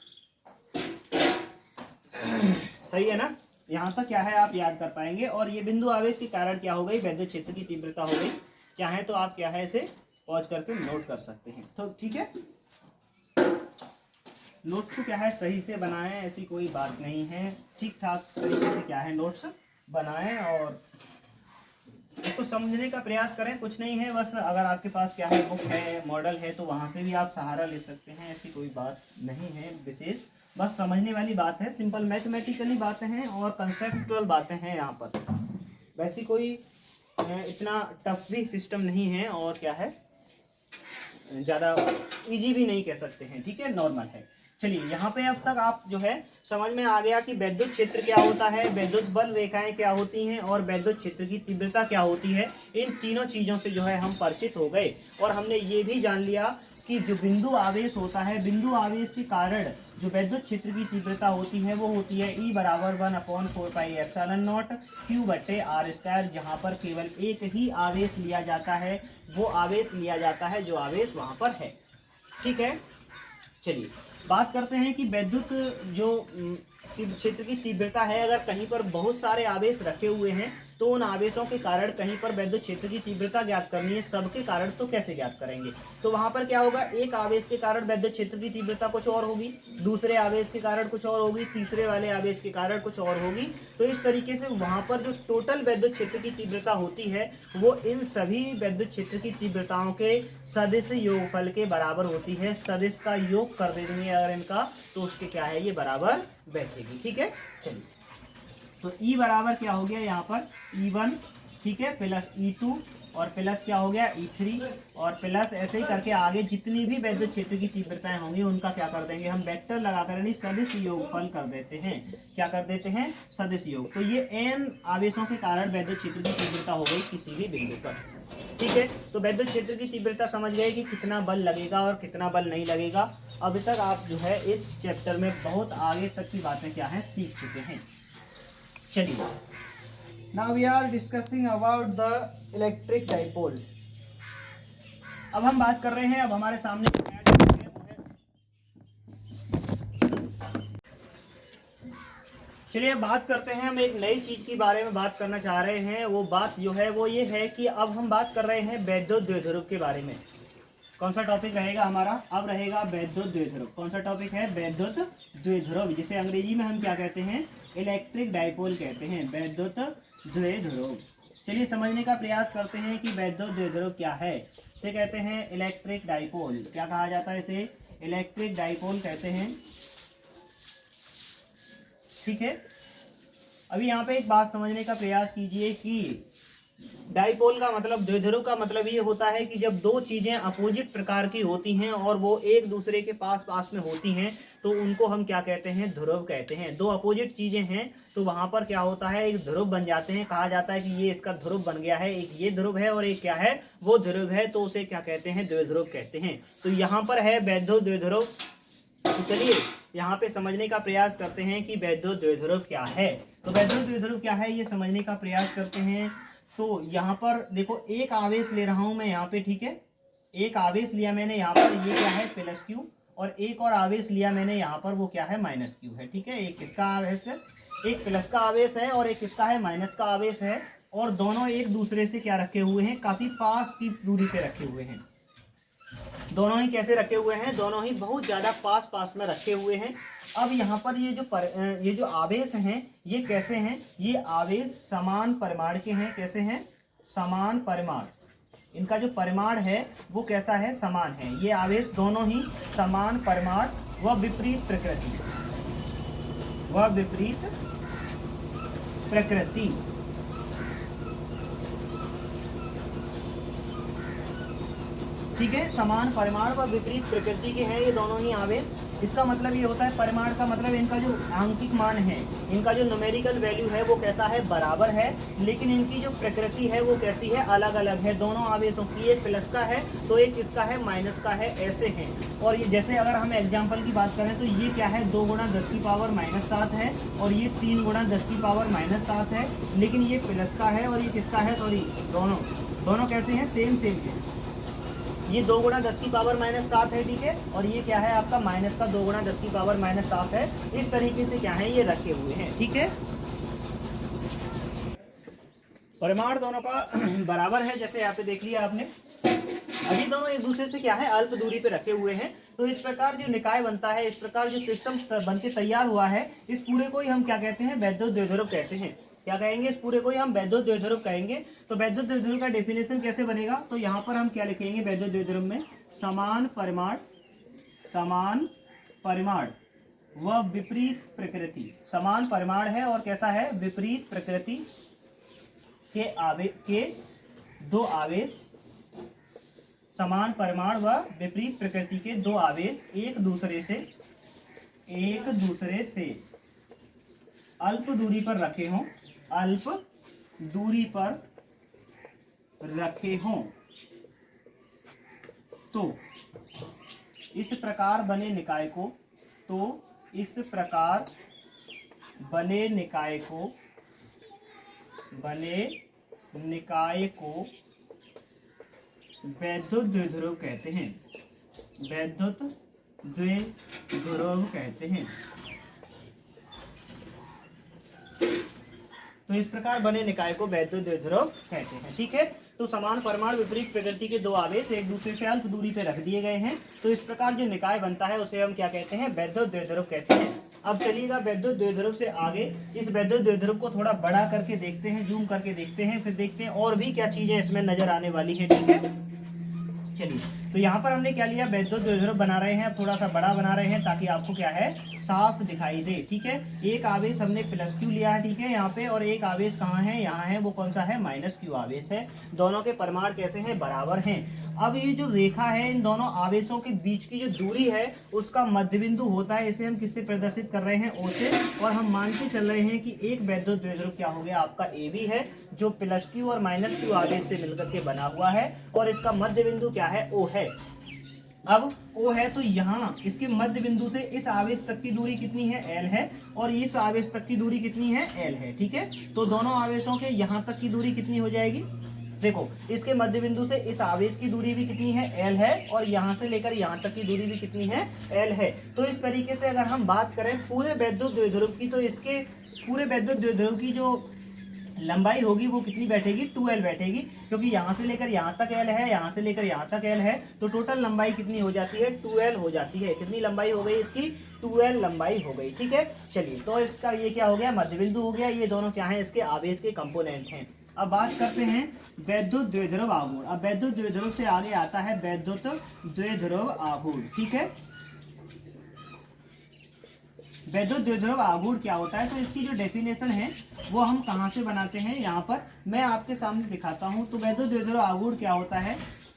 सही है ना। यहाँ तक क्या है आप याद कर पाएंगे। और ये बिंदु आवेश के कारण क्या हो गई, वैद्युत क्षेत्र की तीव्रता हो गई। चाहे तो आप क्या है इसे पॉज करके नोट कर सकते हैं, तो ठीक है। नोट्स को क्या है सही से बनाएं, ऐसी कोई बात नहीं है, ठीक ठाक तरीके से क्या है नोट्स बनाएं और इसको समझने का प्रयास करें। कुछ नहीं है, बस अगर आपके पास क्या है बुक है, मॉडल है, तो वहाँ से भी आप सहारा ले सकते हैं, ऐसी कोई बात नहीं है विशेष, बस समझने वाली बात है, सिंपल मैथमेटिकली बातें हैं और कंसेप्चुअल बातें हैं यहाँ पर, वैसी कोई इतना टफ भी सिस्टम नहीं है और क्या है ज़्यादा इजी भी नहीं कह सकते हैं, ठीक है, नॉर्मल है। चलिए यहाँ पे अब तक आप जो है समझ में आ गया कि वैद्युत क्षेत्र क्या होता है, वैद्युत बल रेखाएं क्या होती हैं और वैद्युत क्षेत्र की तीव्रता क्या होती है। इन तीनों चीज़ों से जो है हम परिचित हो गए और हमने ये भी जान लिया कि जो बिंदु आवेश होता है, बिंदु आवेश के कारण जो वैद्युत क्षेत्र की तीव्रता होती है वो होती है E बराबर 1/4πε0 Q/r², जहाँ पर केवल एक ही आवेश लिया जाता है, वो आवेश लिया जाता है जो आवेश वहाँ पर है, ठीक है। चलिए बात करते हैं कि वैद्युत जो क्षेत्र की तीव्रता है, अगर कहीं पर बहुत सारे आवेश रखे हुए हैं तो उन आवेशों के कारण कहीं पर वैद्युत क्षेत्र की तीव्रता ज्ञात करनी है, सबके कारण तो कैसे ज्ञात करेंगे। तो वहां पर क्या होगा, एक आवेश के कारण वैद्युत क्षेत्र की तीव्रता कुछ और होगी, दूसरे आवेश के कारण कुछ और होगी, तीसरे वाले आवेश के कारण कुछ और होगी। तो इस तरीके से वहां पर जो टोटल वैद्युत क्षेत्र की तीव्रता होती है वो इन सभी वैद्युत क्षेत्र की तीव्रताओं के सदिश योगफल के बराबर होती है। सदिश का योग कर देंगे अगर इनका तो उसके क्या है ये बराबर बैठेगी, ठीक है। चलिए तो E बराबर क्या हो गया यहाँ पर E1, ठीक है, प्लस E2 और प्लस क्या हो गया E3 और प्लस ऐसे ही करके आगे जितनी भी वैद्युत क्षेत्र की तीव्रताएं होंगी उनका क्या कर देंगे हम वेक्टर लगाकर यानी सदिश योगफल कर देते हैं। क्या कर देते हैं सदिश योग। तो ये n आवेशों के कारण वैद्युत क्षेत्र की तीव्रता हो गई किसी भी बिंदु पर, ठीक है। तो वैद्युत क्षेत्र की तीव्रता समझ गए कि कितना बल लगेगा और कितना बल नहीं लगेगा। अभी तक आप जो है इस चैप्टर में बहुत आगे तक की बातें क्या है सीख चुके हैं। चलिए now we are discussing about the electric dipole. अब हम बात कर रहे हैं, अब हमारे सामने चलिए बात करते हैं, हम एक नई चीज के बारे में बात करना चाह रहे हैं। वो बात जो है वो ये है कि अब हम बात कर रहे हैं वैद्युत द्विध्रुव के बारे में। कौन सा टॉपिक रहेगा हमारा, अब रहेगा वैद्युत द्विध्रुव। कौन सा टॉपिक है, वैद्युत द्विध्रुव, जिसे अंग्रेजी में हम क्या कहते हैं इलेक्ट्रिक डाइपोल कहते हैं, वैद्युत द्विध्रुव। चलिए समझने का प्रयास करते हैं कि वैद्युत द्विध्रुव क्या है। इसे कहते हैं इलेक्ट्रिक डाइपोल। क्या कहा जाता है इसे, इलेक्ट्रिक डाइपोल कहते हैं, ठीक है। अभी यहाँ पे एक बात समझने का प्रयास कीजिए कि डाइपोल का मतलब, द्विध्रुव का मतलब ये होता है कि जब दो चीजें अपोजिट प्रकार की होती हैं और वो एक दूसरे के पास पास में होती हैं तो उनको हम क्या कहते हैं, ध्रुव कहते हैं। दो अपोजिट चीजें हैं तो वहां पर क्या होता है, एक ध्रुव बन जाते हैं। कहा जाता है कि ये इसका ध्रुव बन गया है, एक ये ध्रुव है और एक क्या है वो ध्रुव है, तो उसे क्या कहते हैं, द्विध्रुव कहते हैं। तो यहाँ पर है वैद्युत द्विध्रुव। तो चलिए यहाँ पे समझने का प्रयास करते हैं कि वैद्युत द्विध्रुव क्या है। तो वैद्युत द्विध्रुव क्या है ये समझने का प्रयास करते हैं। तो यहाँ पर देखो एक आवेश ले रहा हूं मैं यहाँ पे, ठीक है, एक आवेश लिया मैंने यहाँ पर, ये क्या है प्लस क्यू, और एक और आवेश लिया मैंने यहाँ पर, वो क्या है माइनस क्यू है, ठीक है। एक किसका आवेश है, एक प्लस का आवेश है और एक किसका है माइनस का आवेश है, और दोनों एक दूसरे से क्या रखे हुए हैं, काफी पास की दूरी पे रखे हुए हैं। दोनों ही कैसे रखे हुए हैं, दोनों ही बहुत ज्यादा पास पास में रखे हुए हैं। अब यहाँ पर ये जो आवेश हैं ये कैसे हैं, ये आवेश समान परिमाण के हैं। कैसे हैं, समान परिमाण। इनका जो परिमाण है वो कैसा है, समान है। ये आवेश दोनों ही समान परिमाण व विपरीत प्रकृति, व विपरीत प्रकृति, ठीक है। समान परिमाण व विपरीत प्रकृति के हैं ये दोनों ही आवेश। इसका मतलब ये होता है, परिमाण का मतलब इनका जो आंकिक मान है, इनका जो न्यूमेरिकल वैल्यू है वो कैसा है, बराबर है, लेकिन इनकी जो प्रकृति है वो कैसी है, अलग अलग है। दोनों आवेशों की एक प्लस का है तो एक किसका है, माइनस का है, ऐसे हैं। और ये जैसे अगर हम एग्जाम्पल की बात करें तो ये क्या है, 2 × 10⁻⁻7 है और ये 3 × 10⁻⁻7 है, लेकिन ये प्लस का है और ये किसका है, सॉरी दोनों कैसे हैं, सेम है। ये 2 × 10⁻⁻7 है, ठीक है, और ये क्या है आपका माइनस का 2 × 10⁻⁻7 है। इस तरीके से क्या है ये रखे हुए हैं, ठीक है। परिमाण दोनों का बराबर है, जैसे यहाँ पे देख लिया आपने। अभी दोनों एक दूसरे से क्या है, अल्प दूरी पे रखे हुए हैं, तो इस प्रकार जो निकाय बनता है, इस प्रकार जो सिस्टम बन के तैयार हुआ है, इस पूरे को ही हम क्या कहते हैं, वैद्युत द्विध्रुव कहते हैं। क्या कहेंगे, इस पूरे को ही हम वैद्युत द्विध्रुव कहेंगे। तो वैद्युत द्विध्रुव का डेफिनेशन कैसे बनेगा, तो यहाँ पर हम क्या लिखेंगे वैद्युत द्विध्रुव में, समान परिमाण व विपरीत प्रकृति। समान परिमाण है और कैसा है, विपरीत प्रकृति के दो आवेश, समान परिमाण व विपरीत प्रकृति के दो आवेश एक दूसरे से अल्प दूरी पर रखे हों, तो इस प्रकार बने निकाय को वैद्युत द्विध्रुव कहते हैं। वैद्युत द्विध्रुव कहते हैं। तो इस प्रकार बने निकाय को वैद्युत द्विध्रुव कहते हैं। ठीक है, तो समान परमाणु विपरीत प्रकृति के दो आवेश एक दूसरे से अल्प दूरी पे रख दिए गए हैं, तो इस प्रकार जो निकाय बनता है उसे हम क्या कहते हैं, वैद्युत द्विध्रुव कहते हैं। अब चलिएगा वैद्युत द्विध्रुव से आगे, इस वैद्युत द्विध्रुव को थोड़ा बड़ा करके देखते हैं, जूम करके देखते हैं, फिर देखते हैं और भी क्या चीजें इसमें नजर आने वाली है। ठीक है, चलिए, तो यहाँ पर हमने क्या लिया, वैद्युत द्विध्रुव बना रहे हैं, अब थोड़ा सा बड़ा बना रहे हैं ताकि आपको क्या है, साफ दिखाई दे। ठीक है, एक आवेश हमने प्लस क्यू लिया है, ठीक है, यहाँ पे, और एक आवेश कहाँ है, यहाँ है, वो कौन सा है, माइनस क्यू आवेश है। दोनों के परिमाण कैसे हैं, बराबर हैं। अब ये जो रेखा है, इन दोनों आवेशों के बीच की जो दूरी है उसका मध्य बिंदु होता है, इसे हम किससे प्रदर्शित कर रहे हैं, ओ से, और हम मान के चल रहे हैं कि एक वैद्युत द्विध्रुव क्या हो गया, आपका ए बी है, जो प्लस क्यू और माइनस क्यू आवेश से मिलकर के बना हुआ है, और इसका मध्य बिंदु क्या है, ओ है। अब O है तो यहाँ इसके मध्य बिंदु से इस आवेश तक की दूरी कितनी है, L है, और इस आवेश तक की दूरी कितनी है, L है। ठीक है, तो दोनों आवेशों के यहाँ तक की दूरी कितनी हो जाएगी, देखो इसके मध्य बिंदु से इस आवेश की दूरी भी कितनी है, L है, और यहाँ से लेकर यहाँ तक की दूरी भी कितनी है, L है। तो इस तरीके से अगर हम बात करें पूरे वैद्युत द्विध्रुव की, तो इसके पूरे वैद्युत द्विध्रुव की जो लंबाई होगी वो कितनी बैठेगी, 2L बैठेगी, क्योंकि यहाँ से लेकर यहाँ तक L है, यहाँ से लेकर यहाँ तक L है, तो टोटल लंबाई कितनी हो जाती है, 2L हो जाती है। कितनी लंबाई हो गई इसकी, 2L लंबाई हो गई। ठीक है, चलिए, तो इसका ये क्या हो गया, मध्य बिंदु हो गया। ये दोनों क्या है, इसके आवेश के कंपोनेंट हैं। अब बात करते हैं वैद्युत द्विध्रुव आघूर्ण। अब वैद्युत द्विध्रुव से आगे आता है वैद्युत द्विध्रुव आघूर्ण। ठीक है, वैद्युत द्विध्रुव आघूर्ण क्या होता है, तो इसकी जो डेफिनेशन है वो हम कहाँ से बनाते हैं, यहाँ पर मैं आपके सामने दिखाता हूँ। तो वैद्युत द्विध्रुव आघूर्ण क्या होता है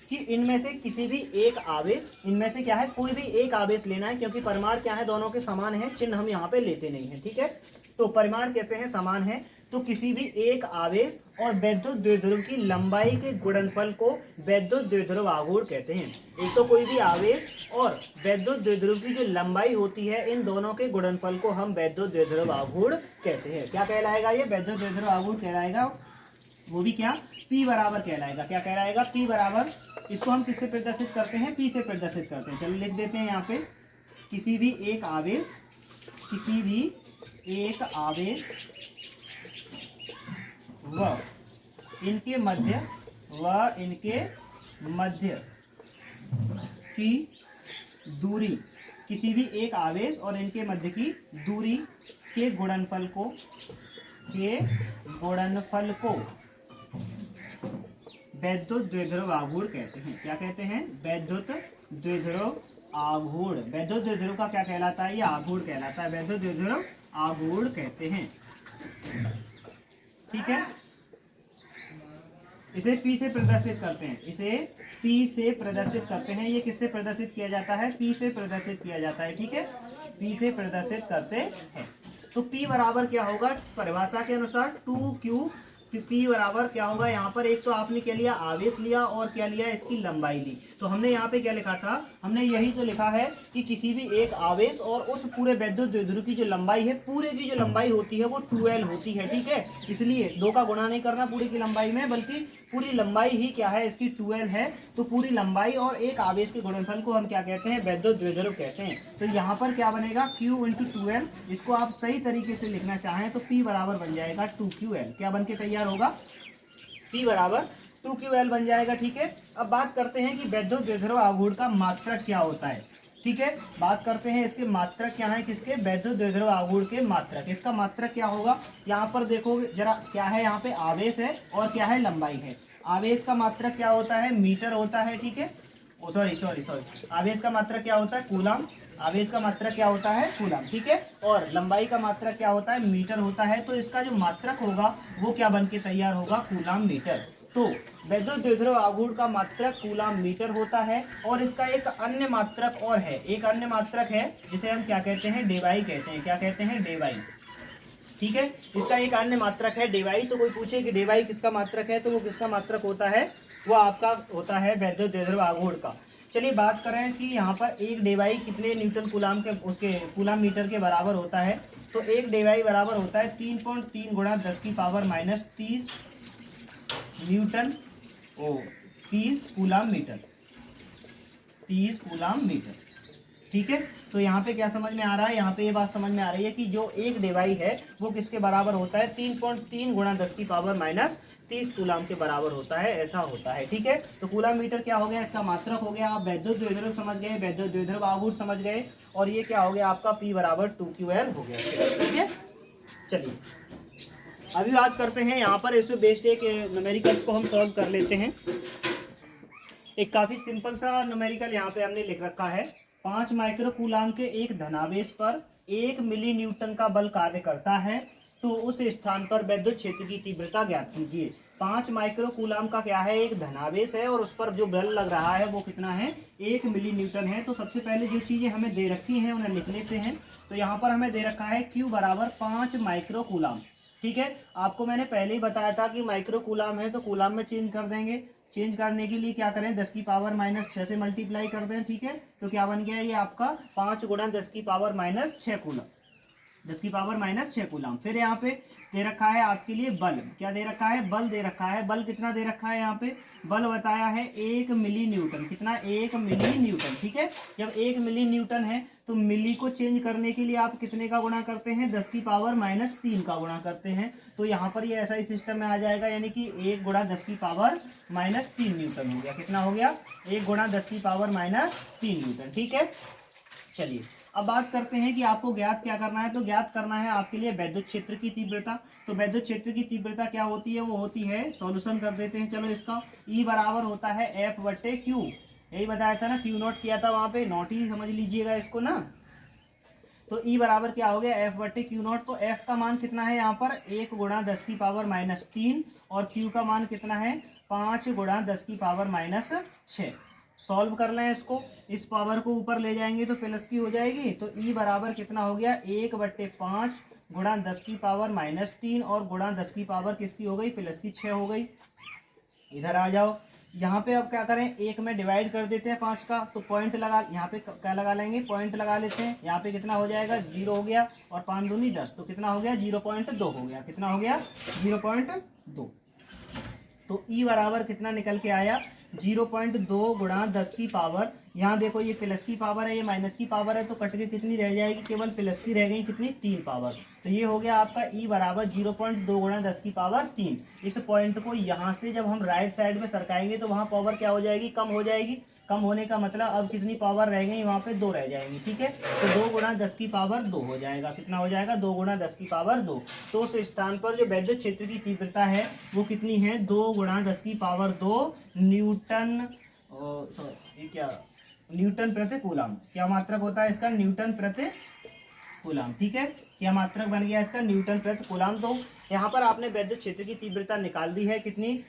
कि इनमें से किसी भी एक आवेश, इनमें से क्या है, कोई भी एक आवेश लेना है, क्योंकि परिमाण क्या है, दोनों के समान है, चिन्ह हम यहाँ पे लेते नहीं है। ठीक है, तो परिमाण कैसे हैं, समान है, तो किसी भी एक आवेश और वैद्युत द्विध्रुव की लंबाई के गुणनफल को वैद्युत द्विध्रुव आघूर्ण कहते हैं। एक तो कोई भी आवेश और वैद्युत द्विध्रुव की जो लंबाई होती है, इन दोनों के गुणनफल को हम वैद्युत द्विध्रुव आघूर्ण कहते हैं। क्या कहलाएगा, ये वैद्युत द्विध्रुव आघूर्ण कहलाएगा, वो भी क्या, P बराबर कहलाएगा। क्या कहलाएगा, P बराबर, इसको हम किससे प्रदर्शित करते हैं, P से प्रदर्शित करते हैं। चलो लिख देते हैं यहाँ पे, किसी भी एक आवेश व इनके मध्य की दूरी, किसी भी एक आवेश और इनके मध्य की दूरी के गुणनफल को वैद्युत द्विध्रुव आघूर्ण कहते हैं। क्या कहते हैं, वैद्युत द्विध्रुव आघूर्ण। वैद्युत द्विध्रुव का क्या कहलाता है, ये आघूर्ण कहलाता है, वैद्युत द्विध्रुव आघूर्ण कहते हैं। ठीक है, इसे P से प्रदर्शित करते हैं, इसे P से प्रदर्शित करते हैं। ये किससे प्रदर्शित किया जाता है, P से प्रदर्शित किया जाता है। ठीक है, P से प्रदर्शित करते हैं। तो P बराबर क्या होगा, परिभाषा के अनुसार 2Q। P बराबर क्या होगा, यहाँ पर एक तो आपने क्या लिया, आवेश लिया, और क्या लिया, इसकी लंबाई ली। तो हमने यहाँ पे क्या लिखा था, हमने यही तो लिखा है कि किसी भी एक आवेश और उस पूरे वैद्युत द्विध्रुव की जो लंबाई है, पूरे की जो लंबाई होती है वो 2L होती है। ठीक है, इसलिए 2 का गुणा नहीं करना पूरी की लंबाई में, बल्कि पूरी लंबाई ही क्या है, इसकी 2L है। तो पूरी लंबाई और एक आवेश के गुणनफल को हम क्या कहते हैं, वैद्युत द्विध्रुव कहते हैं। तो यहाँ पर क्या बनेगा, Q × 2L। इसको आप सही तरीके से लिखना चाहें तो P बराबर बन जाएगा 2QL। क्या बन के तैयार होगा, P बराबर 2QL बन जाएगा। ठीक है, अब बात करते हैं कि वैद्युत द्विध्रुव आघूर्ण का मात्रक क्या होता है। ठीक है, बात करते हैं इसके मात्रक क्या है, किसके, वैद्युत द्विध्रुव आघूर्ण के मात्रक। इसका मात्रक क्या होगा, यहाँ पर देखोगे जरा क्या है, यहाँ पे आवेश है और क्या है, लंबाई है। आवेश का मात्रक क्या होता है, मीटर होता है, ठीक है। ओ सॉरी सॉरी सॉरी, आवेश का मात्रक क्या होता है, कूलम। आवेश का मात्रक क्या होता है, कूलम, ठीक है। और लंबाई का मात्रक क्या होता है, मीटर होता है। तो इसका जो मात्रक होगा वो क्या बन के तैयार होगा, कूलम मीटर। तो वैद्युत द्विध्रुव आघूर्ण का मात्रक कूलम मीटर होता है। और इसका एक अन्य मात्रक और है, एक अन्य मात्रक है जिसे हम क्या कहते हैं, डेवाई कहते हैं। क्या कहते हैं, डेवाई, ठीक है। इसका एक अन्य मात्रक है डेवाई। तो कोई पूछे कि डेवाई किसका मात्रक है, तो वो किसका मात्रक होता है, वो आपका होता है वैद्युत द्विध्रुव आघूर्ण का। चलिए बात करें कि यहाँ पर एक डेवाई कितने न्यूटन कूलाम के, उसके कूलाम मीटर के बराबर होता है। तो एक डेवाई बराबर होता है 3.3 गुणा 10 की पावर माइनस 30 न्यूटन, ओ 30 कूलाम मीटर, 30 कूलाम मीटर, ठीक है। तो यहाँ पे क्या समझ में आ रहा है, यहाँ पे ये बात समझ में आ रही है कि जो एक डेवाई है वो किसके बराबर होता है, 3.3 गुणा 10 की पावर माइनस 30 कूलाम के बराबर होता है, ऐसा होता है, ठीक है। तो कूलाम मीटर क्या हो गया, इसका मात्रक हो गया। आप वैद्युत द्विध्रुव समझ गए, वैद्युत द्विध्रुव आघूर्ण समझ गए। और ये क्या हो गया आपका, P बराबर 2Ql हो गया, ठीक है। चलिए अभी बात करते हैं यहाँ पर इसमें बेस्ड एक न्यूमेरिकल्स को हम सॉल्व कर लेते हैं। एक काफी सिंपल सा न्यूमेरिकल यहाँ पे हमने लिख रखा है। 5 माइक्रो कूलाम के एक धनावेश पर 1 मिली न्यूटन का बल कार्य करता है, तो उस स्थान पर विद्युत क्षेत्र की तीव्रता ज्ञात कीजिए। 5 माइक्रो कूलाम का क्या है, एक धनावेश है और उस पर जो बल लग रहा है वो कितना है, 1 मिली न्यूटन है। तो सबसे पहले जो चीजें हमें दे रखी हैं उन्हें लिख लेते हैं। तो यहाँ पर हमें दे रखा है Q बराबर 5 माइक्रो कूलाम, ठीक है। आपको मैंने पहले ही बताया था कि माइक्रो कूलाम है तो कूलाम में चेंज कर देंगे। चेंज करने के लिए क्या करें, 10 की पावर माइनस 6 से मल्टीप्लाई कर दें, ठीक है। तो क्या बन गया ये आपका 5 गुणा 10 की पावर माइनस 6 कूलम, 10 की पावर माइनस 6 कूलम। फिर यहाँ पे दे रखा है आपके लिए बल, क्या दे रखा है, बल दे रखा है। बल कितना दे रखा है, यहाँ पे बल बताया है 1 मिली न्यूटन, कितना, 1 मिली न्यूटन, ठीक है। जब 1 मिली न्यूटन है तो मिली को चेंज करने के लिए आप कितने का गुणा करते हैं, 10 की पावर माइनस 3 का गुणा करते हैं। तो यहाँ पर ये ऐसा ही सिस्टम में आ जाएगा, यानी कि 1 गुणा 10 की पावर माइनस 3 न्यूटन हो गया। कितना हो गया, 1 गुणा 10 की पावर माइनस 3 न्यूटन, ठीक है। चलिए अब बात करते हैं कि आपको ज्ञात क्या करना है। तो ज्ञात करना है आपके लिए वैद्युत क्षेत्र की तीव्रता। तो वैद्युत क्षेत्र की तीव्रता क्या होती है, वो होती है, सॉल्यूशन कर देते हैं चलो इसका। E बराबर होता है F बटे Q, यही बताया था ना, Q नॉट किया था वहां पे, नॉट ही समझ लीजिएगा इसको ना। तो E बराबर क्या हो गया, F बटे Q नॉट। तो F का मान कितना है यहाँ पर, 1 गुणा 10 की पावर माइनस 3, और Q का मान कितना है, 5 गुणा 10 की पावर माइनस 6। सॉल्व कर लें इसको, इस पावर को ऊपर ले जाएंगे तो प्लस की हो जाएगी। तो E बराबर कितना हो गया, 1 बट्टे 5 गुणा 10 की पावर माइनस 3, और गुणा 10 की पावर किसकी हो गई, प्लस की 6 हो गई। इधर आ जाओ, यहाँ पे अब क्या करें, एक में डिवाइड कर देते हैं 5 का, तो पॉइंट लगा, यहाँ पे क्या लगा लेंगे, पॉइंट लगा लेते हैं। यहाँ पे कितना हो जाएगा, 0 हो गया, और 5 दूनी 10, तो कितना हो गया, 0.2 हो गया। कितना हो गया, 0.2। तो E बराबर कितना निकल के आया, 0.2 गुणा 10 की पावर, यहाँ देखो ये प्लस की पावर है, ये माइनस की पावर है, तो कट के कितनी रह जाएगी, केवल प्लस की रह गई, कितनी, 3 पावर। तो ये हो गया आपका E बराबर 0.2 गुणा 10 की पावर 3। इस पॉइंट को यहाँ से जब हम राइट साइड में सरकाएंगे तो वहाँ पावर क्या हो जाएगी, कम हो जाएगी। कम होने का मतलब अब कितनी पावर रह गई, वहाँ पे 2 रह जाएंगी, ठीक है। तो 2 गुणा 10 की पावर 2 हो जाएगा। कितना हो जाएगा, 2 गुणा 10 की पावर 2। तो उस स्थान पर जो वैद्युत क्षेत्र की तीव्रता है वो कितनी है, 2 गुणा 10 की पावर 2 न्यूटन, सॉरी ये क्या, न्यूटन प्रति कूलम। क्या मात्रक होता है इसका, न्यूटन प्रति कूलम, ठीक है। क्या मात्रक बन गया इसका, न्यूटन प्रति कूलम। तो यहाँ पर आपने वैद्युत क्षेत्र की तीव्रता निकाल दी है, कितनी,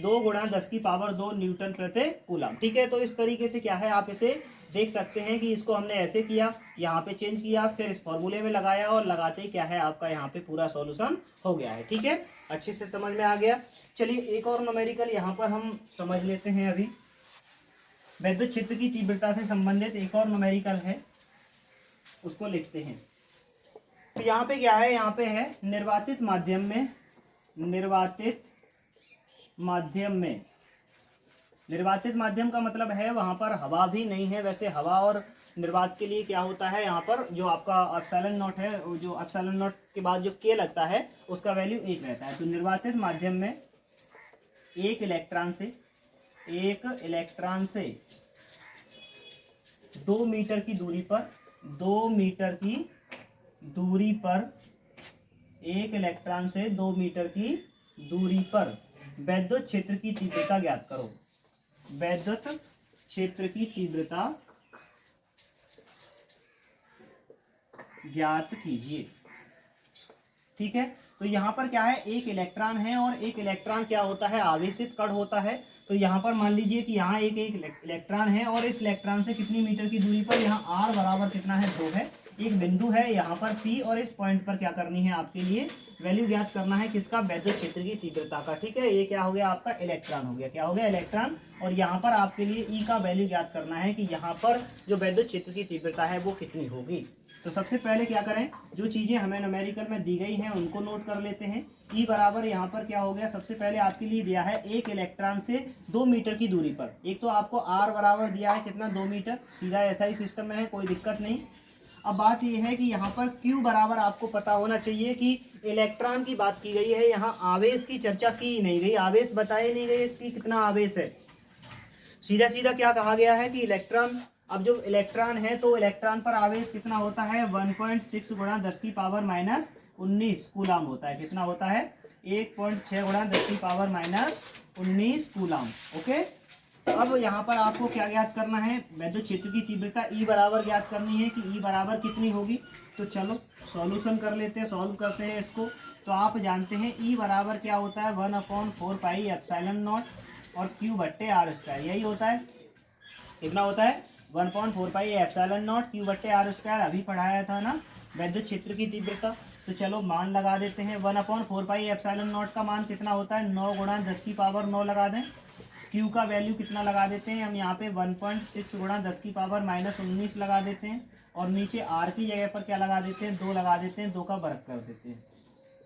2 गुणा 10 की पावर 2 न्यूटन प्रति कूलम, ठीक है। तो इस तरीके से क्या है, आप इसे देख सकते हैं कि इसको हमने ऐसे किया, यहाँ पे चेंज किया, फिर इस फॉर्मूले में लगाया, और लगाते ही क्या है आपका यहाँ पे पूरा सॉल्यूशन हो गया है, ठीक है। अच्छे से समझ में आ गया। चलिए एक और न्यूमेरिकल यहाँ पर हम समझ लेते हैं। अभी वैद्युत क्षेत्र की तीव्रता से संबंधित एक और न्यूमेरिकल है, उसको लिखते हैं। तो यहाँ पे क्या है, यहाँ पे है निर्वातित माध्यम में, निर्वातित माध्यम का मतलब है वहां पर हवा भी नहीं है। वैसे हवा और निर्वात के लिए क्या होता है, यहाँ पर जो आपका एप्सिलॉन नॉट है, जो एप्सिलॉन नॉट के बाद जो के लगता है उसका वैल्यू 1 रहता है। तो निर्वातित माध्यम में एक इलेक्ट्रॉन से 2 मीटर की दूरी पर 2 मीटर की दूरी पर एक इलेक्ट्रॉन से 2 मीटर की दूरी पर वैद्युत क्षेत्र की तीव्रता ज्ञात करो। वैद्युत क्षेत्र की तीव्रता ज्ञात कीजिए। ठीक है, तो यहाँ पर क्या है, एक इलेक्ट्रॉन है और एक इलेक्ट्रॉन क्या होता है, आवेशित कण होता है। तो यहाँ पर मान लीजिए कि यहाँ एक इलेक्ट्रॉन है और इस इलेक्ट्रॉन से कितनी मीटर की दूरी पर, यहाँ r बराबर कितना है, 2 है। एक बिंदु है यहाँ पर P और इस पॉइंट पर क्या करनी है आपके लिए, वैल्यू ज्ञात करना है किसका, वैद्युत क्षेत्र की तीव्रता का। ठीक है, ये क्या हो गया आपका इलेक्ट्रॉन हो गया, क्या हो गया इलेक्ट्रॉन। और यहाँ पर आपके लिए E का वैल्यू ज्ञात करना है कि यहाँ पर जो वैद्युत क्षेत्र की तीव्रता है वो कितनी होगी। तो सबसे पहले क्या करें, जो चीजें हमें न्यूमेरिकल में दी गई हैं उनको नोट कर लेते हैं। E बराबर यहाँ पर क्या हो गया, सबसे पहले आपके लिए दिया है एक इलेक्ट्रॉन से 2 मीटर की दूरी पर। एक तो आपको R बराबर दिया है कितना, 2 मीटर, सीधा ऐसा ही सिस्टम में है, कोई दिक्कत नहीं। अब बात यह है कि यहाँ पर Q बराबर आपको पता होना चाहिए कि इलेक्ट्रॉन की बात की गई है, यहाँ आवेश की चर्चा की नहीं गई, आवेश बताए नहीं गए कि कितना आवेश है। सीधा सीधा क्या कहा गया है कि इलेक्ट्रॉन, अब जो इलेक्ट्रॉन है तो इलेक्ट्रॉन पर आवेश कितना होता है, 1.6 गुणा 10 की पावर माइनस 19 कूलाम होता है। कितना होता है, 1.6 गुणा 10 की पावर माइनस 19 कूलाम। ओके, अब यहाँ पर आपको क्या ज्ञात करना है, वैद्युत क्षेत्र की तीव्रता E बराबर ज्ञात करनी है कि E बराबर कितनी होगी। तो चलो सॉल्यूशन कर लेते हैं, सॉल्व करते हैं इसको। तो आप जानते हैं E बराबर क्या होता है, 1/4 पाई एप्सिलॉन नॉट और Q बट्टे R स्क्वायर, यही होता है। कितना होता है, 1/4 पाई एप्सिलॉन नॉट Q बट्टे R स्क्वायर, अभी पढ़ाया था ना वैद्युत क्षेत्र की तीव्रता। तो चलो मान लगा देते हैं, 1/4 पाई एप्सिलॉन नॉट का मान कितना होता है, 9 गुणा 10 की पावर 9 लगा दें। Q का वैल्यू कितना लगा देते हैं हम यहाँ पे, 1.6 गुणा 10 की पावर माइनस 19 लगा देते हैं। और नीचे R की जगह पर क्या लगा देते हैं, 2 लगा देते हैं, 2 का वर्ग कर देते हैं।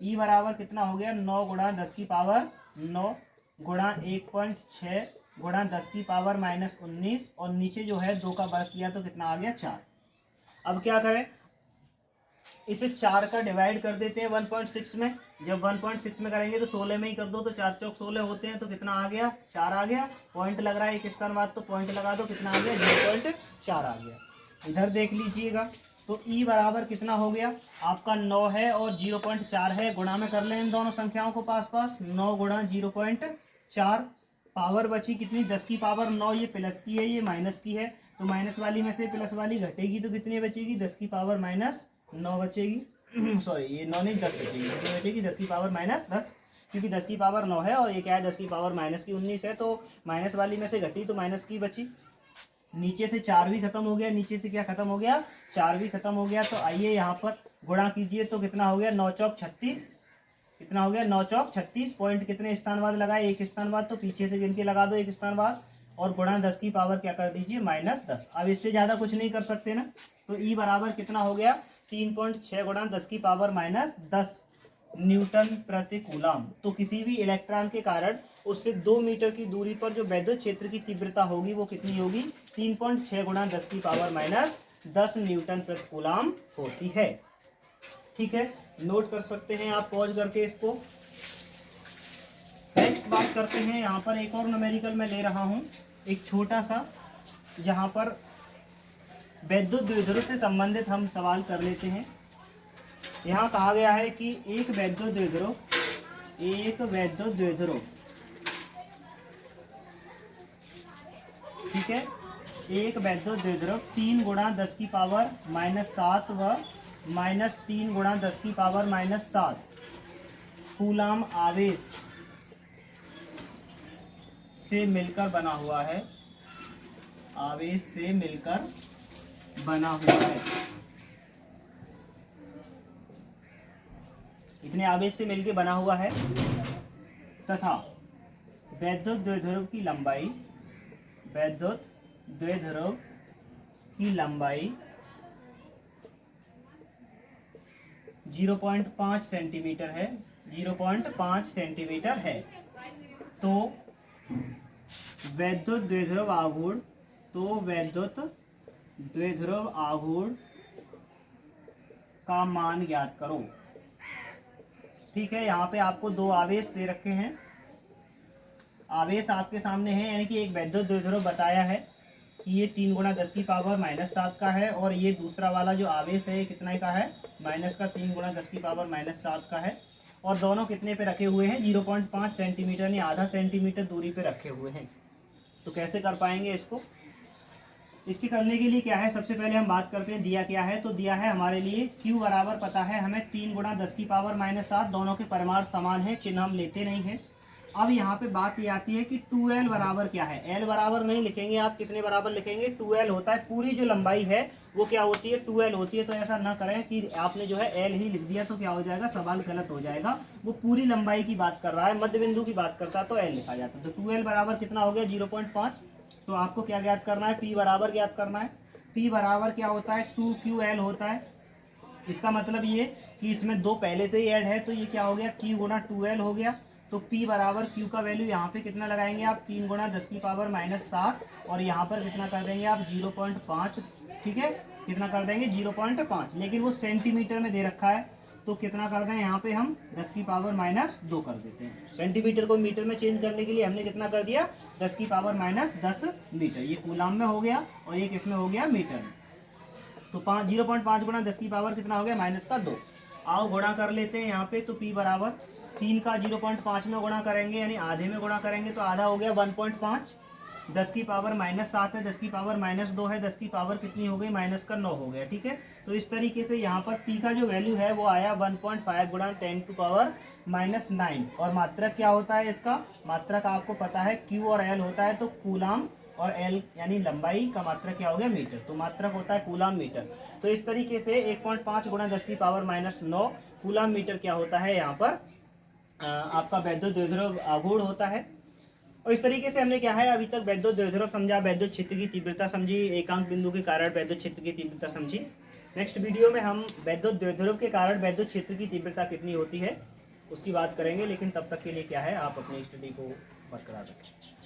E बराबर कितना हो गया, 9 गुणा 10 की पावर 9 गुणा 1.6 गुणा 10 की पावर माइनस 19 और नीचे जो है 2 का वर्ग किया तो कितना आ गया, 4। अब क्या करें, इसे 4 का डिवाइड कर देते हैं 1.6 में। जब 1.6 में करेंगे तो 16 में ही कर दो, तो 4 चौक 16 होते हैं, तो कितना आ गया, 4 आ गया। पॉइंट लग रहा है एक स्थान बाद, तो पॉइंट लगा दो, कितना आ गया, 0.4 आ गया। इधर देख लीजिएगा, तो E बराबर कितना हो गया आपका, 9 है और 0.4 है, गुणा में कर लें इन दोनों संख्याओं को पास पास, 9 गुणा 0.4, पावर बची कितनी, 10 की पावर 9, ये प्लस की है ये माइनस की है, तो माइनस वाली में से प्लस वाली घटेगी तो कितनी बचेगी, 10 की पावर माइनस 9 बचेगी। सॉरी ये 9 नहीं 10 बचेगी, कितनी बचेगी, 10 की पावर माइनस 10, क्योंकि 10 की पावर 9 है और ये क्या है, 10 की पावर माइनस की 19 है, तो माइनस वाली में से घटी तो माइनस की बची। नीचे से 4 भी खत्म हो गया, नीचे से क्या खत्म हो गया, 4 भी खत्म हो गया। तो आइए यहाँ पर गुणा कीजिए, तो कितना हो गया, 9 चौक 36, कितना हो गया, 9 चौक 36। पॉइंट कितने स्थान बाद लगाए, एक स्थान बाद, तो पीछे से गिन के लगा दो एक स्थान बाद, और गुणा 10 की पावर क्या कर दीजिए, माइनस 10। अब इससे ज्यादा कुछ नहीं कर सकते ना, तो E बराबर कितना हो गया, 3.6 गुणा 10 की पावर माइनस 10 न्यूटन प्रति कूलाम। तो किसी भी इलेक्ट्रॉन के कारण उससे 2 मीटर की दूरी पर जो वैद्युत क्षेत्र की तीव्रता होगी वो कितनी होगी, 3.6 गुणा 10 की पावर माइनस 10 न्यूटन प्रति कूलाम होती है। ठीक है, नोट कर सकते हैं आप पॉज करके इसको। नेक्स्ट बात करते हैं, यहाँ पर एक और न्यूमेरिकल मैं ले रहा हूँ, एक छोटा सा, जहाँ पर वैद्युत द्विध्रुव से संबंधित हम सवाल कर लेते हैं। यहाँ कहा गया है कि एक वैद्युत द्विध्रुव ठीक है, एक वैद्युत द्विध्रुव 3 गुणा 10 की पावर माइनस 7 व माइनस 3 गुणा 10 की पावर माइनस 7 कूलाम आवेश से मिलकर बना हुआ है, आवेश से मिलकर बना हुआ है। इतने आवेश से मिलकर बना हुआ है तथा वैद्युत द्विध्रुव की लंबाई 0.5 सेंटीमीटर है, 0.5 सेंटीमीटर है। तो वैद्युत द्विध्रुव आघूर्ण का मान ज्ञात करो। ठीक है, यहाँ पे आपको 2 आवेश दे रखे हैं, आवेश आपके सामने है, यानी कि एक वैद्युत द्विध्रुव बताया है कि ये 3 गुणा 10 की पावर -7 का है, और ये दूसरा वाला जो आवेश है कितने का है, माइनस का 3 गुणा 10 की पावर -7 का है। और दोनों कितने पे रखे हुए हैं, 0.5 सेंटीमीटर यानी आधा सेंटीमीटर दूरी पे रखे हुए हैं। तो कैसे कर पाएंगे इसको, इसके करने के लिए क्या है, सबसे पहले हम बात करते हैं दिया क्या है। तो दिया है हमारे लिए Q बराबर पता है हमें 3 गुणा 10 की पावर -7, दोनों के परिमाण समान है, चिन्ह हम लेते नहीं है। अब यहाँ पे बात ये आती है कि 2L बराबर क्या है। L बराबर नहीं लिखेंगे आप, कितने बराबर लिखेंगे, 2L होता है, पूरी जो लंबाई है वो क्या होती है, 2L होती है। तो ऐसा ना करें कि आपने जो है L ही लिख दिया, तो क्या हो जाएगा, सवाल गलत हो जाएगा। वो पूरी लंबाई की बात कर रहा है, मध्य बिंदु की बात करता है, तो L लिखा जाता है। तो 2L बराबर कितना हो गया, 0.5। तो आपको क्या ज्ञात करना है, P बराबर ज्ञात करना है। P बराबर क्या होता है, 2QL होता है। इसका मतलब ये कि इसमें 2 पहले से ही ऐड है, तो ये क्या हो गया, Q गुणा 2L हो गया। तो P बराबर Q का वैल्यू यहाँ पे कितना लगाएंगे आप, 3 गुणा 10 की पावर -7, और यहाँ पर कितना कर देंगे आप, 0.5। ठीक है, कितना कर देंगे, 0.5, लेकिन वो सेंटीमीटर में दे रखा है, तो कितना कर दें, यहाँ पे हम 10 की पावर -2 कर देते हैं। सेंटीमीटर को मीटर में चेंज करने के लिए हमने कितना कर दिया, 10 की पावर -10 मीटर। ये कूलाम में हो गया और ये किसमें हो गया, मीटर में। तो 0.5 गुणा 10 की पावर कितना हो गया, -2। आओ गुणा कर लेते हैं यहाँ पे। तो P बराबर 3 का 0.5 में गुणा करेंगे, यानी आधे में गुणा करेंगे, तो आधा हो गया 1.5। 10 की पावर -7 है, 10 की पावर -2 है, 10 की पावर कितनी हो गई, -9 हो गया। ठीक है, तो इस तरीके से यहाँ पर P का जो वैल्यू है वो आया 1.5 गुणा 10 टू पावर -9। और मात्रक क्या होता है इसका, मात्रक आपको पता है Q और L होता है, तो कूलाम और L यानी लंबाई का मात्रक क्या हो गया, मीटर। तो मात्रक होता है कूलाम मीटर। तो इस तरीके से 1.5 गुणा 10 की पावर -9 कूलाम मीटर क्या होता है, यहाँ पर आपका वैद्युत द्विध्रुव आघूर्ण होता है। और इस तरीके से हमने क्या है, अभी तक वैद्युत द्विध्रुव समझा, वैद्युत क्षेत्र की तीव्रता समझी, एकांक बिंदु के कारण वैद्युत क्षेत्र की तीव्रता समझी। नेक्स्ट वीडियो में हम वैद्युत द्विध्रुव के कारण वैद्युत क्षेत्र की तीव्रता कितनी होती है उसकी बात करेंगे। लेकिन तब तक के लिए क्या है, आप अपनी स्टडी को बरकरार रखें।